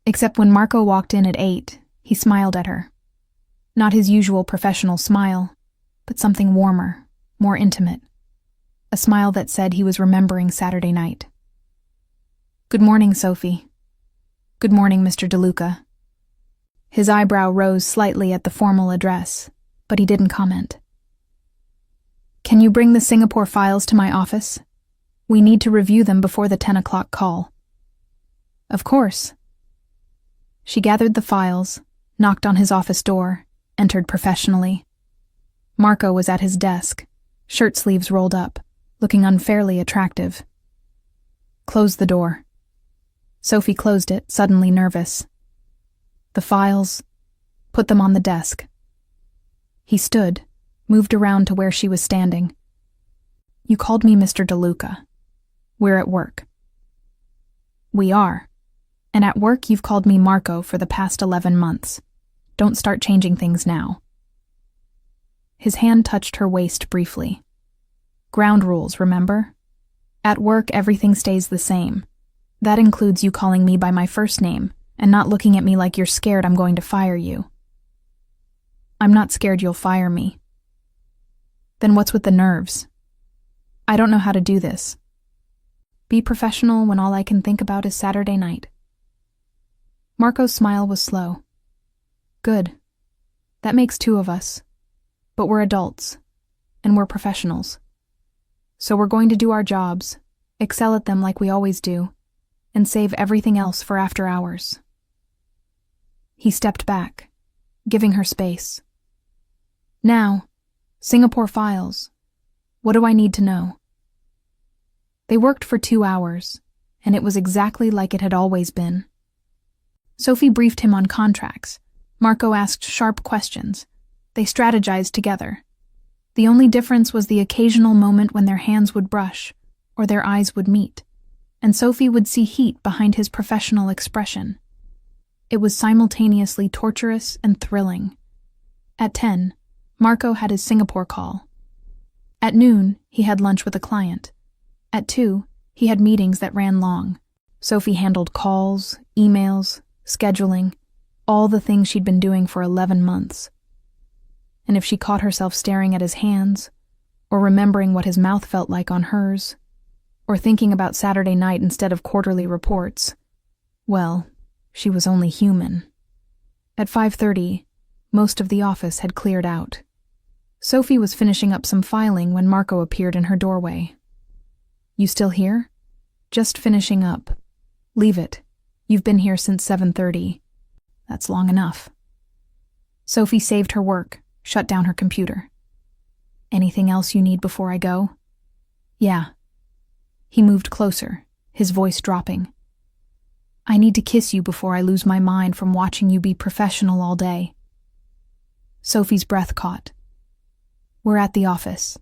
Except when Marco walked in at 8, he smiled at her. Not his usual professional smile, but something warmer, more intimate. A smile that said he was remembering Saturday night. "Good morning, Sophie." "Good morning, Mr. DeLuca." His eyebrow rose slightly at the formal address, but he didn't comment. "Can you bring the Singapore files to my office? We need to review them before the 10 o'clock call." "Of course." She gathered the files, knocked on his office door, entered professionally. Marco was at his desk, shirt sleeves rolled up, looking unfairly attractive. "Close the door." Sophie closed it, suddenly nervous. "The files, put them on the desk." He stood, moved around to where she was standing. "You called me Mr. DeLuca. We're at work." "We are. And at work you've called me Marco for the past 11 months. Don't start changing things now." His hand touched her waist briefly. "Ground rules, remember? At work everything stays the same. That includes you calling me by my first name and not looking at me like you're scared I'm going to fire you." "I'm not scared you'll fire me." "Then what's with the nerves? I don't know how to do this. Be professional when all I can think about is Saturday night." Marco's smile was slow. "Good. That makes 2 of us. But we're adults, and we're professionals. So we're going to do our jobs, excel at them like we always do, and save everything else for after hours." He stepped back, giving her space. "Now, Singapore files. What do I need to know?" They worked for 2 hours, and it was exactly like it had always been. Sophie briefed him on contracts. Marco asked sharp questions. They strategized together. The only difference was the occasional moment when their hands would brush, or their eyes would meet, and Sophie would see heat behind his professional expression. It was simultaneously torturous and thrilling. At 10, Marco had his Singapore call. At noon, he had lunch with a client. At 2, he had meetings that ran long. Sophie handled calls, emails, scheduling, all the things she'd been doing for 11 months. And if she caught herself staring at his hands, or remembering what his mouth felt like on hers, or thinking about Saturday night instead of quarterly reports, well, she was only human. At 5:30, most of the office had cleared out. Sophie was finishing up some filing when Marco appeared in her doorway. "You still here?" "Just finishing up." "Leave it. You've been here since 7:30. "That's long enough." Sophie saved her work, shut down her computer. "Anything else you need before I go?" "Yeah." He moved closer, his voice dropping. "I need to kiss you before I lose my mind from watching you be professional all day." Sophie's breath caught. "We're at the office.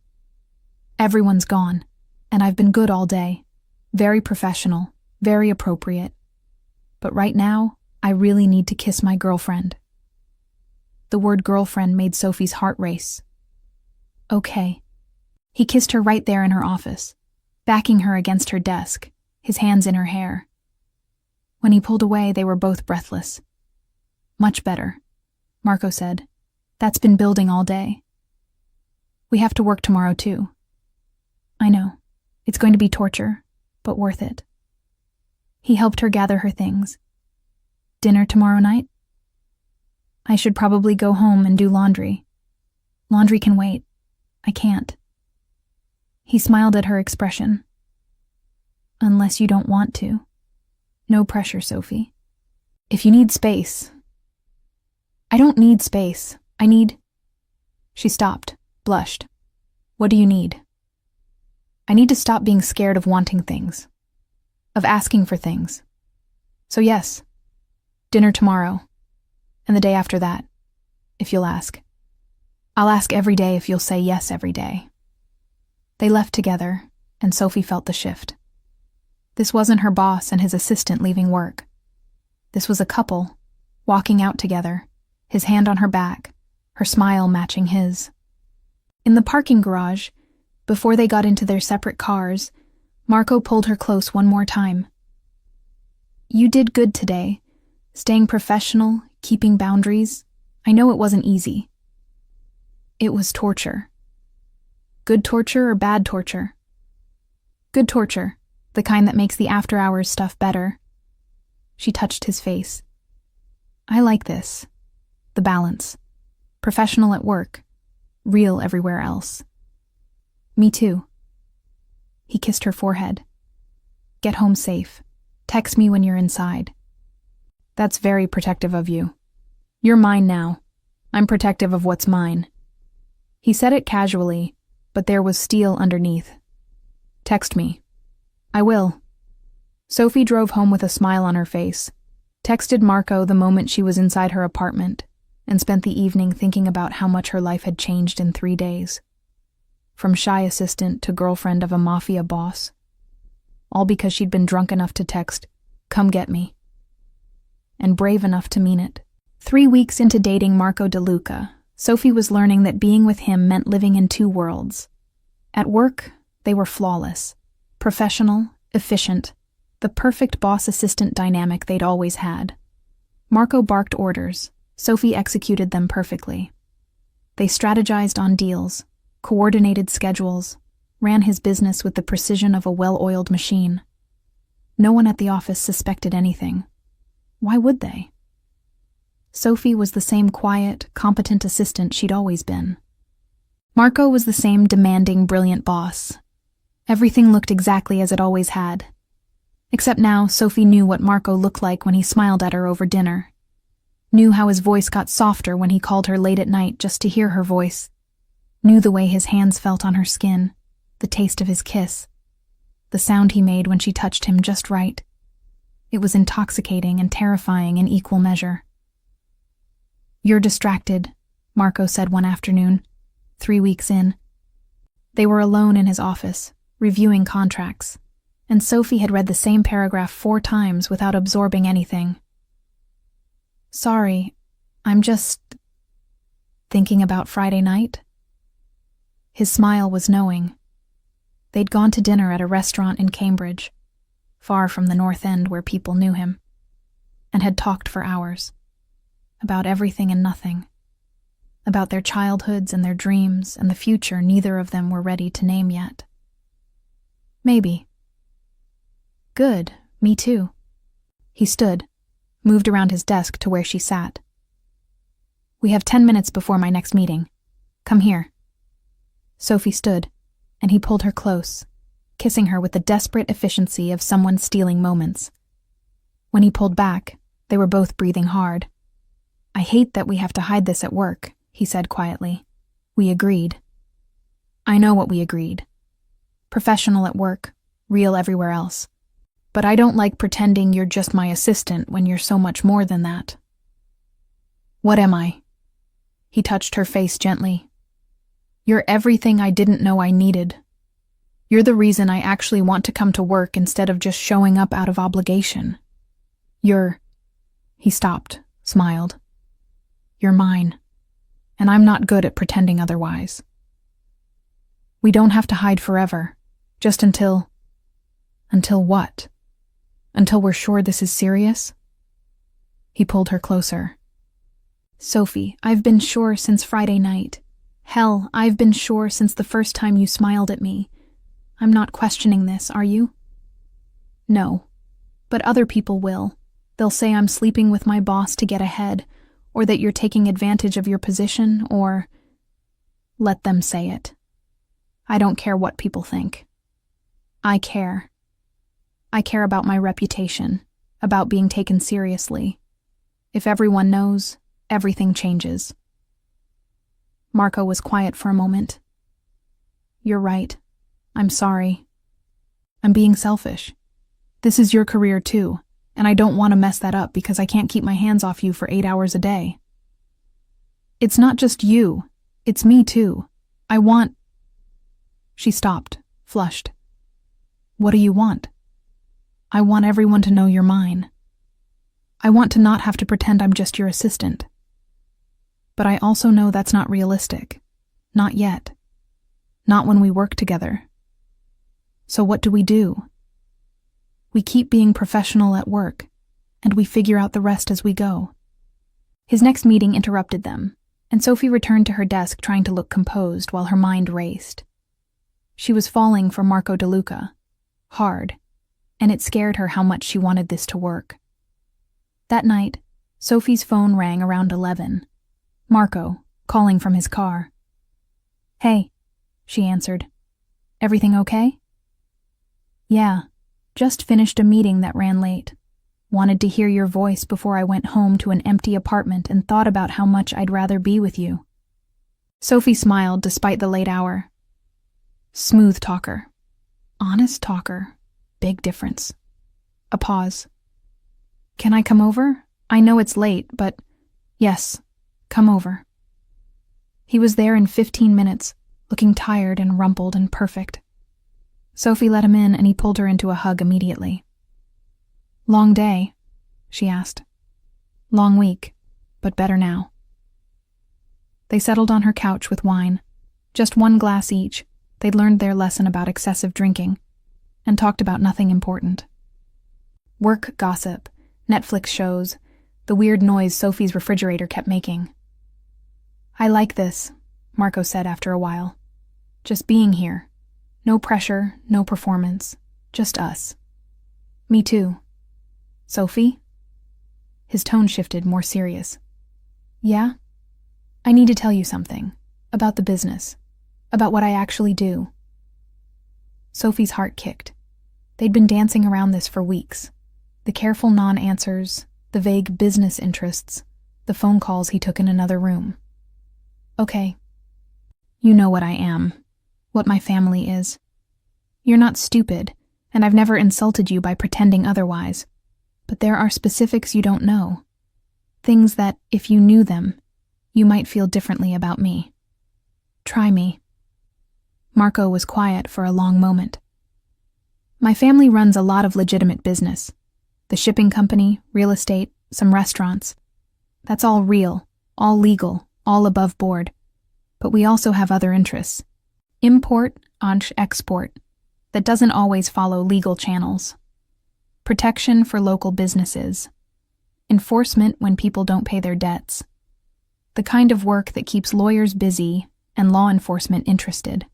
Everyone's gone, and I've been good all day. Very professional, very appropriate. But right now, I really need to kiss my girlfriend." The word girlfriend made Sophie's heart race. "Okay." He kissed her right there in her office, backing her against her desk, his hands in her hair. When he pulled away, they were both breathless. "Much better," Marco said. "That's been building all day. We have to work tomorrow too." "I know. It's going to be torture, but worth it." He helped her gather her things. "Dinner tomorrow night?" "I should probably go home and do laundry." "Laundry can wait. I can't." He smiled at her expression. "Unless you don't want to. No pressure, Sophie. If you need space." "I don't need space. I need—" She stopped, blushed. "What do you need?" "I need to stop being scared of wanting things. Of asking for things. So yes, Dinner tomorrow. And the day after that, if you'll ask. I'll ask every day if you'll say yes every day. They left together, and Sophie felt the shift. This wasn't her boss and his assistant leaving work. This was a couple, walking out together, his hand on her back, her smile matching his. In the parking garage, before they got into their separate cars, Marco pulled her close one more time. You did good today, staying professional, keeping boundaries. I know it wasn't easy. It was torture. Good torture or bad torture? Good torture, the kind that makes the after-hours stuff better. She touched his face. I like this. The balance. Professional at work, real everywhere else. Me too. He kissed her forehead. Get home safe. Text me when you're inside. That's very protective of you. You're mine now. I'm protective of what's mine. He said it casually, but there was steel underneath. Text me. I will. Sophie drove home with a smile on her face, texted Marco the moment she was inside her apartment, and spent the evening thinking about how much her life had changed in 3 days. From shy assistant to girlfriend of a Mafia boss. All because she'd been drunk enough to text, "Come get me." And brave enough to mean it. 3 weeks into dating Marco DeLuca, Sophie was learning that being with him meant living in 2 worlds. At work, they were flawless. Professional, efficient, the perfect boss-assistant dynamic they'd always had. Marco barked orders, Sophie executed them perfectly. They strategized on deals, coordinated schedules, ran his business with the precision of a well-oiled machine. No one at the office suspected anything. Why would they? Sophie was the same quiet, competent assistant she'd always been. Marco was the same demanding, brilliant boss. Everything looked exactly as it always had. Except now, Sophie knew what Marco looked like when he smiled at her over dinner. Knew how his voice got softer when he called her late at night just to hear her voice. Knew the way his hands felt on her skin, the taste of his kiss, the sound he made when she touched him just right. It was intoxicating and terrifying in equal measure. You're distracted, Marco said one afternoon, 3 weeks in. They were alone in his office, reviewing contracts, and Sophie had read the same paragraph 4 times without absorbing anything. Sorry, I'm just thinking about Friday night. His smile was knowing. They'd gone to dinner at a restaurant in Cambridge, far from the North End where people knew him, and had talked for hours. About everything and nothing. About their childhoods and their dreams and the future neither of them were ready to name yet. Maybe. Good, me too. He stood, moved around his desk to where she sat. We have 10 minutes before my next meeting. Come here. Sophie stood, and he pulled her close, kissing her with the desperate efficiency of someone stealing moments. When he pulled back, they were both breathing hard. I hate that we have to hide this at work, he said quietly. We agreed. I know what we agreed. Professional at work, real everywhere else. But I don't like pretending you're just my assistant when you're so much more than that. What am I? He touched her face gently. You're everything I didn't know I needed. You're the reason I actually want to come to work instead of just showing up out of obligation. He stopped, smiled. You're mine, and I'm not good at pretending otherwise. We don't have to hide forever, just until what? Until we're sure this is serious? He pulled her closer. Sophie, I've been sure since Friday night. Hell, I've been sure since the first time you smiled at me. I'm not questioning this, are you? No, but other people will. They'll say I'm sleeping with my boss to get ahead, or that you're taking advantage of your position, or... Let them say it. I don't care what people think. I care. I care about my reputation, about being taken seriously. If everyone knows, everything changes. Marco was quiet for a moment. You're right. I'm sorry. I'm being selfish. This is your career too. and I don't want to mess that up because I can't keep my hands off you for 8 hours a day. It's not just you, it's me too. I want... She stopped, flushed. What do you want? I want everyone to know you're mine. I want to not have to pretend I'm just your assistant. But I also know that's not realistic. Not yet. Not when we work together. So what do? We keep being professional at work, and we figure out the rest as we go. His next meeting interrupted them, and Sophie returned to her desk trying to look composed while her mind raced. She was falling for Marco DeLuca, hard, and it scared her how much she wanted this to work. That night, Sophie's phone rang around 11. Marco, calling from his car. "Hey," she answered. "Everything okay?" "Yeah, just finished a meeting that ran late. Wanted to hear your voice before I went home to an empty apartment and thought about how much I'd rather be with you." Sophie smiled despite the late hour. Smooth talker. Honest talker. Big difference. A pause. "Can I come over? I know it's late, but yes, come over." He was there in 15 minutes, looking tired and rumpled and perfect. Sophie let him in and he pulled her into a hug immediately. "Long day?" she asked. "Long week, but better now." They settled on her couch with wine, just one glass each. They'd learned their lesson about excessive drinking, and talked about nothing important. Work gossip, Netflix shows, the weird noise Sophie's refrigerator kept making. "I like this," Marco said after a while. "Just being here. No pressure, no performance, just us." "Me too." "Sophie?" His tone shifted, more serious. "Yeah? I need to tell you something. About the business. About what I actually do." Sophie's heart kicked. They'd been dancing around this for weeks. The careful non-answers, the vague business interests, the phone calls he took in another room. "Okay. You know what I am. What my family is. You're not stupid, and I've never insulted you by pretending otherwise. But there are specifics you don't know. Things that, if you knew them, you might feel differently about me. Try me." Marco was quiet for a long moment. "My family runs a lot of legitimate business. The shipping company, real estate, some restaurants. That's all real, all legal, all above board. But we also have other interests. Import, export. That doesn't always follow legal channels. Protection for local businesses. Enforcement when people don't pay their debts. The kind of work that keeps lawyers busy and law enforcement interested.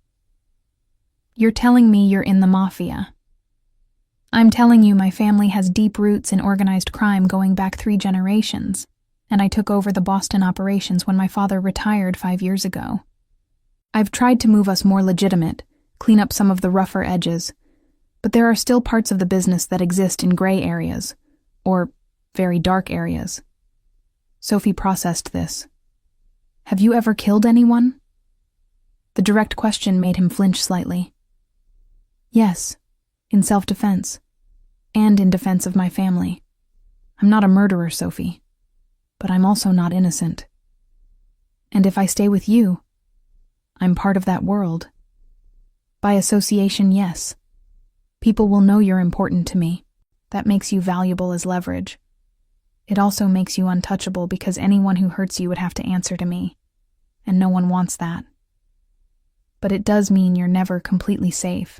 You're telling me you're in the Mafia. I'm telling you my family has deep roots in organized crime going back 3 generations, and I took over the Boston operations when my father retired 5 years ago. I've tried to move us more legitimate, clean up some of the rougher edges, but there are still parts of the business that exist in gray areas, or very dark areas." Sophie processed this. "Have you ever killed anyone?" The direct question made him flinch slightly. "Yes, in self-defense, and in defense of my family. I'm not a murderer, Sophie, but I'm also not innocent. And if I stay with you, I'm part of that world. By association, yes. People will know you're important to me. That makes you valuable as leverage. It also makes you untouchable because anyone who hurts you would have to answer to me, and no one wants that. But it does mean you're never completely safe.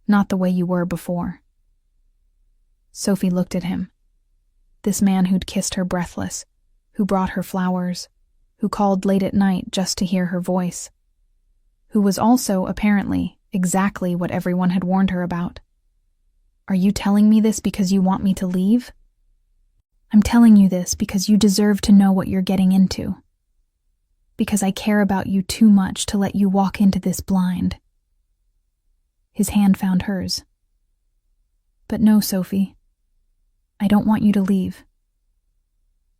Not the way you were before." Sophie looked at him. This man who'd kissed her breathless, who brought her flowers, who called late at night just to hear her voice, who was also, apparently, exactly what everyone had warned her about. "Are you telling me this because you want me to leave?" "I'm telling you this because you deserve to know what you're getting into. Because I care about you too much to let you walk into this blind." His hand found hers. "But no, Sophie. I don't want you to leave.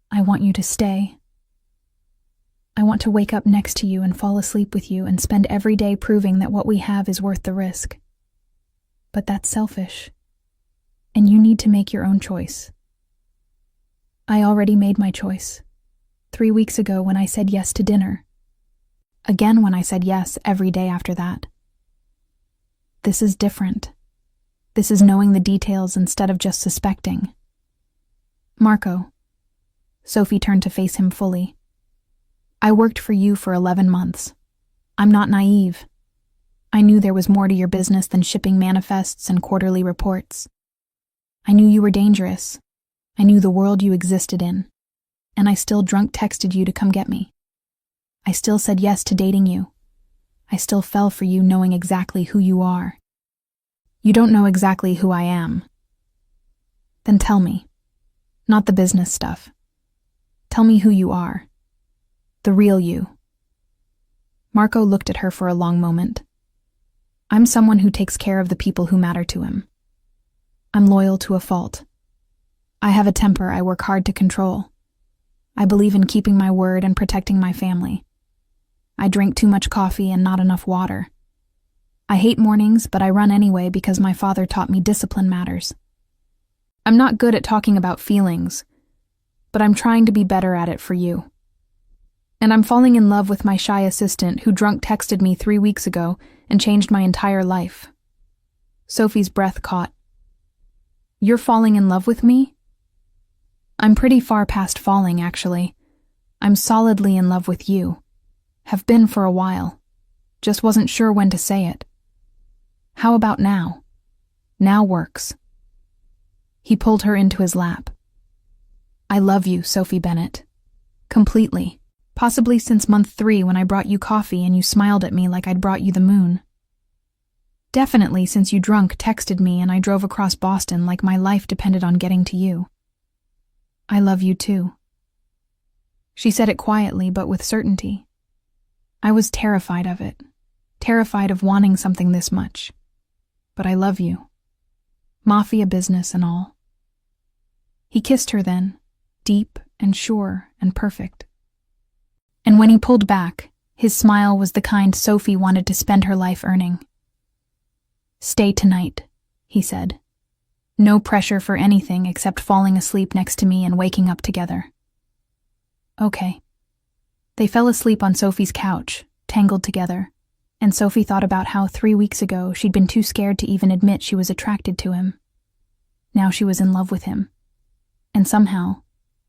I want you to stay. I want to wake up next to you and fall asleep with you and spend every day proving that what we have is worth the risk. But that's selfish. and you need to make your own choice. I already made my choice. 3 weeks ago when I said yes to dinner. Again when I said yes every day after that. This is different. This is knowing the details instead of just suspecting. Marco. Sophie turned to face him fully. I worked for you for 11 months. I'm not naive. I knew there was more to your business than shipping manifests and quarterly reports. I knew you were dangerous. I knew the world you existed in. And I still drunk texted you to come get me. I still said yes to dating you. I still fell for you knowing exactly who you are. You don't know exactly who I am. Then tell me. Not the business stuff. Tell me who you are. The real you. Marco looked at her for a long moment. I'm someone who takes care of the people who matter to him. I'm loyal to a fault. I have a temper I work hard to control. I believe in keeping my word and protecting my family. I drink too much coffee and not enough water. I hate mornings, but I run anyway because my father taught me discipline matters. I'm not good at talking about feelings, but I'm trying to be better at it for you. And I'm falling in love with my shy assistant who drunk texted me 3 weeks ago and changed my entire life. Sophie's breath caught. You're falling in love with me? I'm pretty far past falling, actually. I'm solidly in love with you. Have been for a while. Just wasn't sure when to say it. How about now? Now works. He pulled her into his lap. I love you, Sophie Bennett. Completely. Possibly since month 3 when I brought you coffee and you smiled at me like I'd brought you the moon. Definitely since you drunk texted me and I drove across Boston like my life depended on getting to you. I love you too. She said it quietly but with certainty. I was terrified of it. Terrified of wanting something this much. But I love you. Mafia business and all. He kissed her then, deep and sure and perfect. And when he pulled back, his smile was the kind Sophie wanted to spend her life earning. Stay tonight, he said. No pressure for anything except falling asleep next to me and waking up together. Okay. They fell asleep on Sophie's couch, tangled together, and Sophie thought about how 3 weeks ago she'd been too scared to even admit she was attracted to him. Now she was in love with him. And somehow,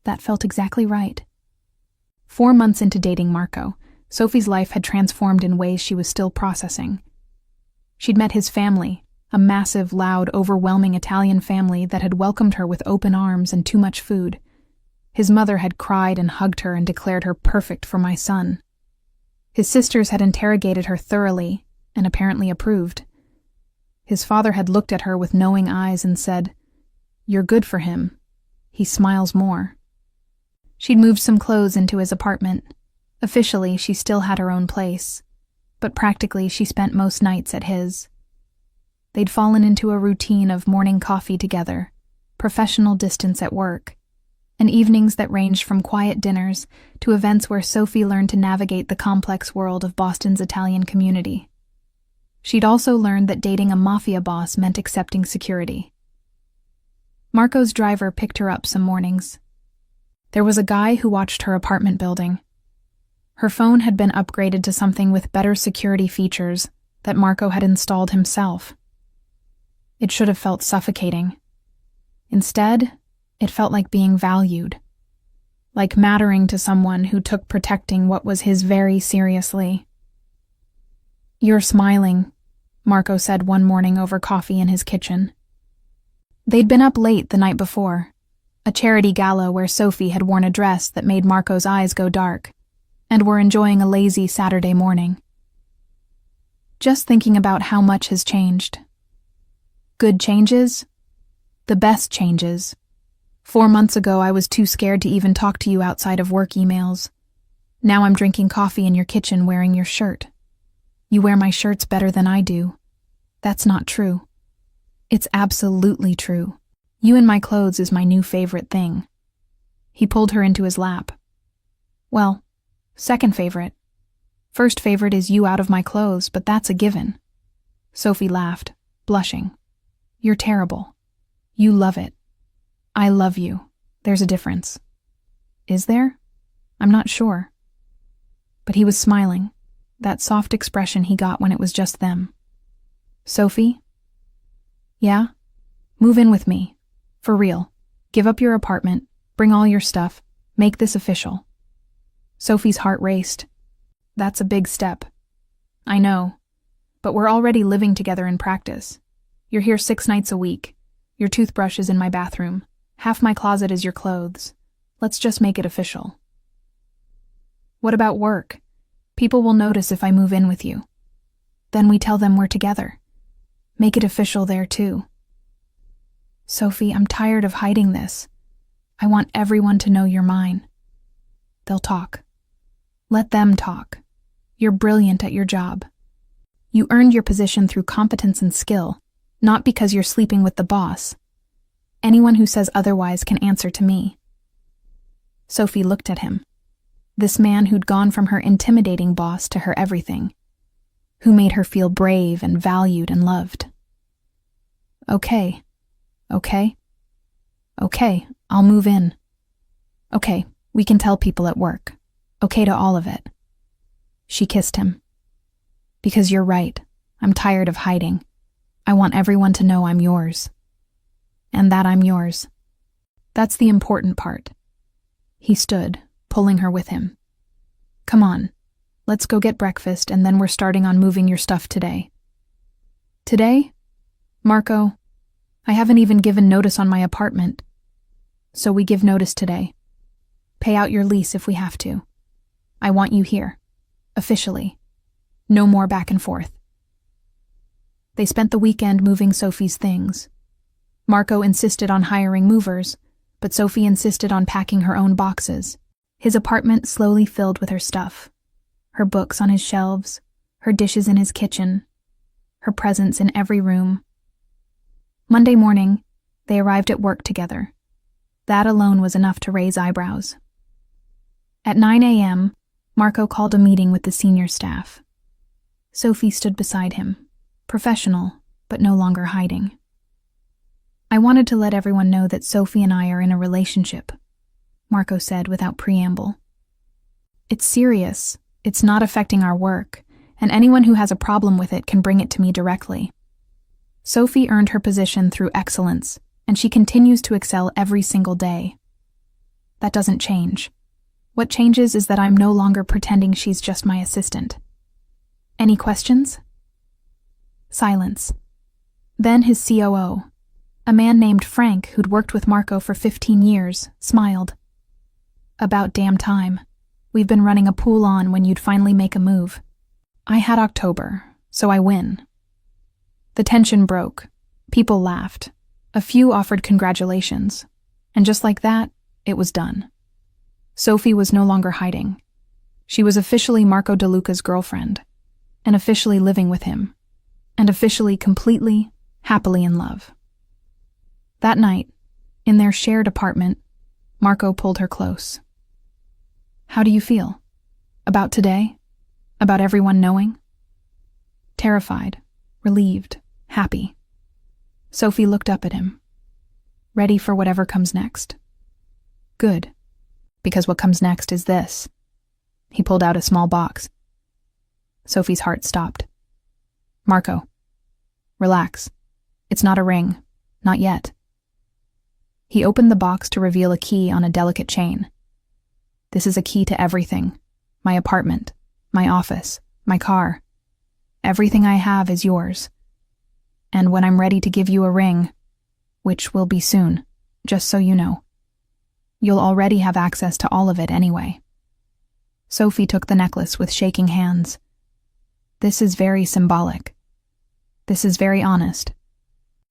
that felt exactly right. 4 months into dating Marco, Sophie's life had transformed in ways she was still processing. She'd met his family, a massive, loud, overwhelming Italian family that had welcomed her with open arms and too much food. His mother had cried and hugged her and declared her perfect for my son. His sisters had interrogated her thoroughly and apparently approved. His father had looked at her with knowing eyes and said, "You're good for him. He smiles more." She'd moved some clothes into his apartment. Officially, she still had her own place, but practically she spent most nights at his. They'd fallen into a routine of morning coffee together, professional distance at work, and evenings that ranged from quiet dinners to events where Sophie learned to navigate the complex world of Boston's Italian community. She'd also learned that dating a mafia boss meant accepting security. Marco's driver picked her up some mornings. There was a guy who watched her apartment building. Her phone had been upgraded to something with better security features that Marco had installed himself. It should have felt suffocating. Instead, it felt like being valued, like mattering to someone who took protecting what was his very seriously. "You're smiling," Marco said one morning over coffee in his kitchen. They'd been up late the night before, a charity gala where Sophie had worn a dress that made Marco's eyes go dark, and were enjoying a lazy Saturday morning. Just thinking about how much has changed. Good changes? The best changes. 4 months ago, I was too scared to even talk to you outside of work emails. Now I'm drinking coffee in your kitchen wearing your shirt. You wear my shirts better than I do. That's not true. It's absolutely true. You in my clothes is my new favorite thing. He pulled her into his lap. Well, second favorite. First favorite is you out of my clothes, but that's a given. Sophie laughed, blushing. You're terrible. You love it. I love you. There's a difference. Is there? I'm not sure. But he was smiling, that soft expression he got when it was just them. Sophie? Yeah? Move in with me. For real. Give up your apartment, bring all your stuff, make this official. Sophie's heart raced. That's a big step. I know, but we're already living together in practice. You're here 6 nights a week. Your toothbrush is in my bathroom. Half my closet is your clothes. Let's just make it official. What about work? People will notice if I move in with you. Then we tell them we're together. Make it official there too. Sophie, I'm tired of hiding this. I want everyone to know you're mine. They'll talk. Let them talk. You're brilliant at your job. You earned your position through competence and skill, not because you're sleeping with the boss. Anyone who says otherwise can answer to me. Sophie looked at him. This man who'd gone from her intimidating boss to her everything, who made her feel brave and valued and loved. Okay, I'll move in. Okay, we can tell people at work. Okay to all of it. She kissed him. Because you're right, I'm tired of hiding. I want everyone to know I'm yours. And that I'm yours. That's the important part. He stood, pulling her with him. Come on, let's go get breakfast and then we're starting on moving your stuff today. Today? Marco, I haven't even given notice on my apartment. So we give notice today. Pay out your lease if we have to. I want you here. Officially. No more back and forth. They spent the weekend moving Sophie's things. Marco insisted on hiring movers, but Sophie insisted on packing her own boxes. His apartment slowly filled with her stuff. Her books on his shelves, her dishes in his kitchen, her presents in every room. Monday morning, they arrived at work together. That alone was enough to raise eyebrows. At 9 a.m., Marco called a meeting with the senior staff. Sophie stood beside him, professional, but no longer hiding. I wanted to let everyone know that Sophie and I are in a relationship, Marco said without preamble. It's serious, it's not affecting our work, and anyone who has a problem with it can bring it to me directly. Sophie earned her position through excellence, and she continues to excel every single day. That doesn't change. What changes is that I'm no longer pretending she's just my assistant. Any questions? Silence. Then his COO, a man named Frank who'd worked with Marco for 15 years, smiled. About damn time. We've been running a pool on when you'd finally make a move. I had October, so I win. The tension broke. People laughed. A few offered congratulations. And just like that, it was done. Sophie was no longer hiding. She was officially Marco DeLuca's girlfriend, and officially living with him, and officially completely, happily in love. That night, in their shared apartment, Marco pulled her close. How do you feel? About today? About everyone knowing? Terrified, relieved, happy. Sophie looked up at him. Ready for whatever comes next. Good, because what comes next is this. He pulled out a small box. Sophie's heart stopped. Marco, relax. It's not a ring. Not yet. He opened the box to reveal a key on a delicate chain. This is a key to everything. My apartment, my office, my car. Everything I have is yours. And when I'm ready to give you a ring, which will be soon, just so you know, you'll already have access to all of it anyway. Sophie took the necklace with shaking hands. This is very symbolic. This is very honest.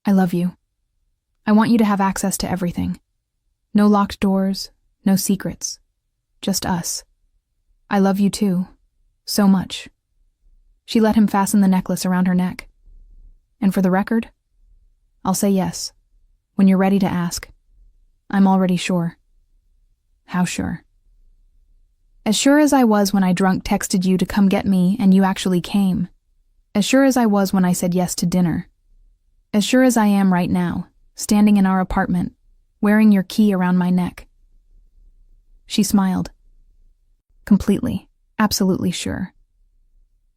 I love you. I want you to have access to everything. No locked doors, no secrets. Just us. I love you too. So much. She let him fasten the necklace around her neck. And for the record, I'll say yes, when you're ready to ask. I'm already sure. How sure? As sure as I was when I drunk texted you to come get me and you actually came. As sure as I was when I said yes to dinner. As sure as I am right now, standing in our apartment, wearing your key around my neck." She smiled. "Completely, absolutely sure."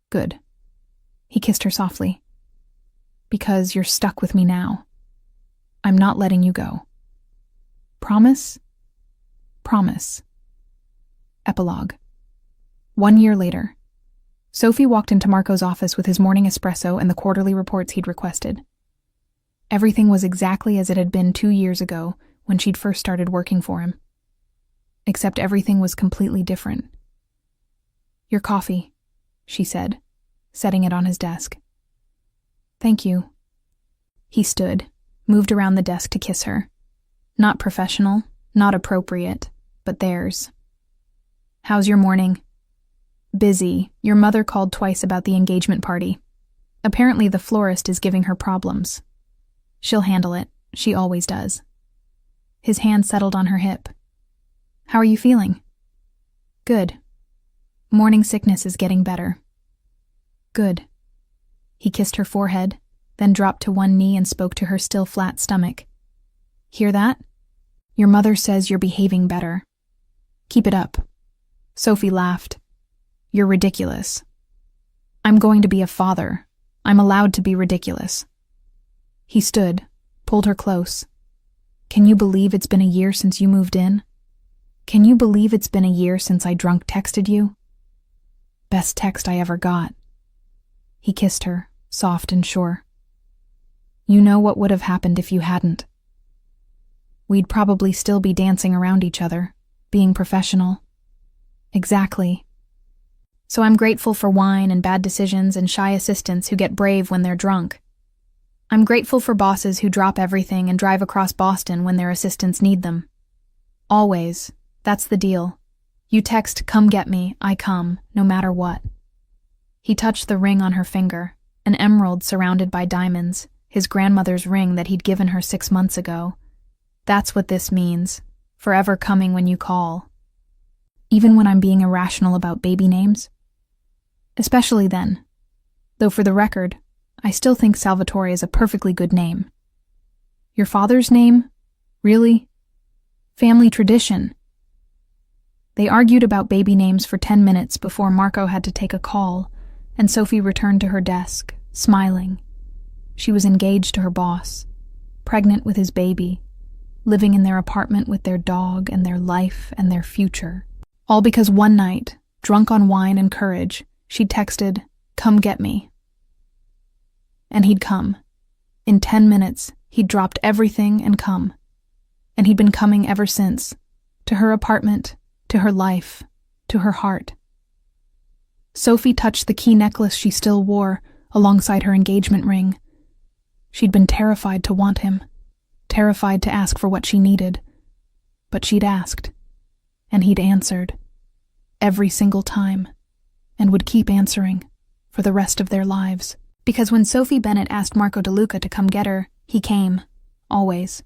"Good." He kissed her softly. "Because you're stuck with me now. I'm not letting you go. Promise?" "Promise." Epilogue. 1 year later. Sophie walked into Marco's office with his morning espresso and the quarterly reports he'd requested. Everything was exactly as it had been 2 years ago when she'd first started working for him. Except everything was completely different. "Your coffee," she said, setting it on his desk. "Thank you." He stood, moved around the desk to kiss her. Not professional, not appropriate, but theirs. "How's your morning?" "Busy. Your mother called twice about the engagement party. Apparently the florist is giving her problems. She'll handle it. She always does." His hand settled on her hip. "How are you feeling?" "Good. Morning sickness is getting better." "Good." He kissed her forehead, then dropped to one knee and spoke to her still flat stomach. "Hear that? Your mother says you're behaving better. Keep it up." Sophie laughed. "You're ridiculous." "I'm going to be a father. I'm allowed to be ridiculous." He stood, pulled her close. "Can you believe it's been a year since you moved in? Can you believe it's been a year since I drunk texted you?" "Best text I ever got." He kissed her, soft and sure. "You know what would have happened if you hadn't. We'd probably still be dancing around each other, being professional." "Exactly. So I'm grateful for wine and bad decisions and shy assistants who get brave when they're drunk. I'm grateful for bosses who drop everything and drive across Boston when their assistants need them. Always. That's the deal. You text, 'Come get me,' I come, no matter what." He touched the ring on her finger, an emerald surrounded by diamonds, his grandmother's ring that he'd given her 6 months ago. "That's what this means. Forever coming when you call. Even when I'm being irrational about baby names? Especially then. Though for the record, I still think Salvatore is a perfectly good name." "Your father's name? Really? Family tradition." They argued about baby names for 10 minutes before Marco had to take a call, and Sophie returned to her desk, smiling. She was engaged to her boss, pregnant with his baby, living in their apartment with their dog and their life and their future. All because one night, drunk on wine and courage, she'd texted, "Come get me." And he'd come. In 10 minutes, he'd dropped everything and come. And he'd been coming ever since, to her apartment, to her life, to her heart. Sophie touched the key necklace she still wore alongside her engagement ring. She'd been terrified to want him, terrified to ask for what she needed. But she'd asked, and he'd answered, every single time, and would keep answering for the rest of their lives. Because when Sophie Bennett asked Marco DeLuca to come get her, he came, always.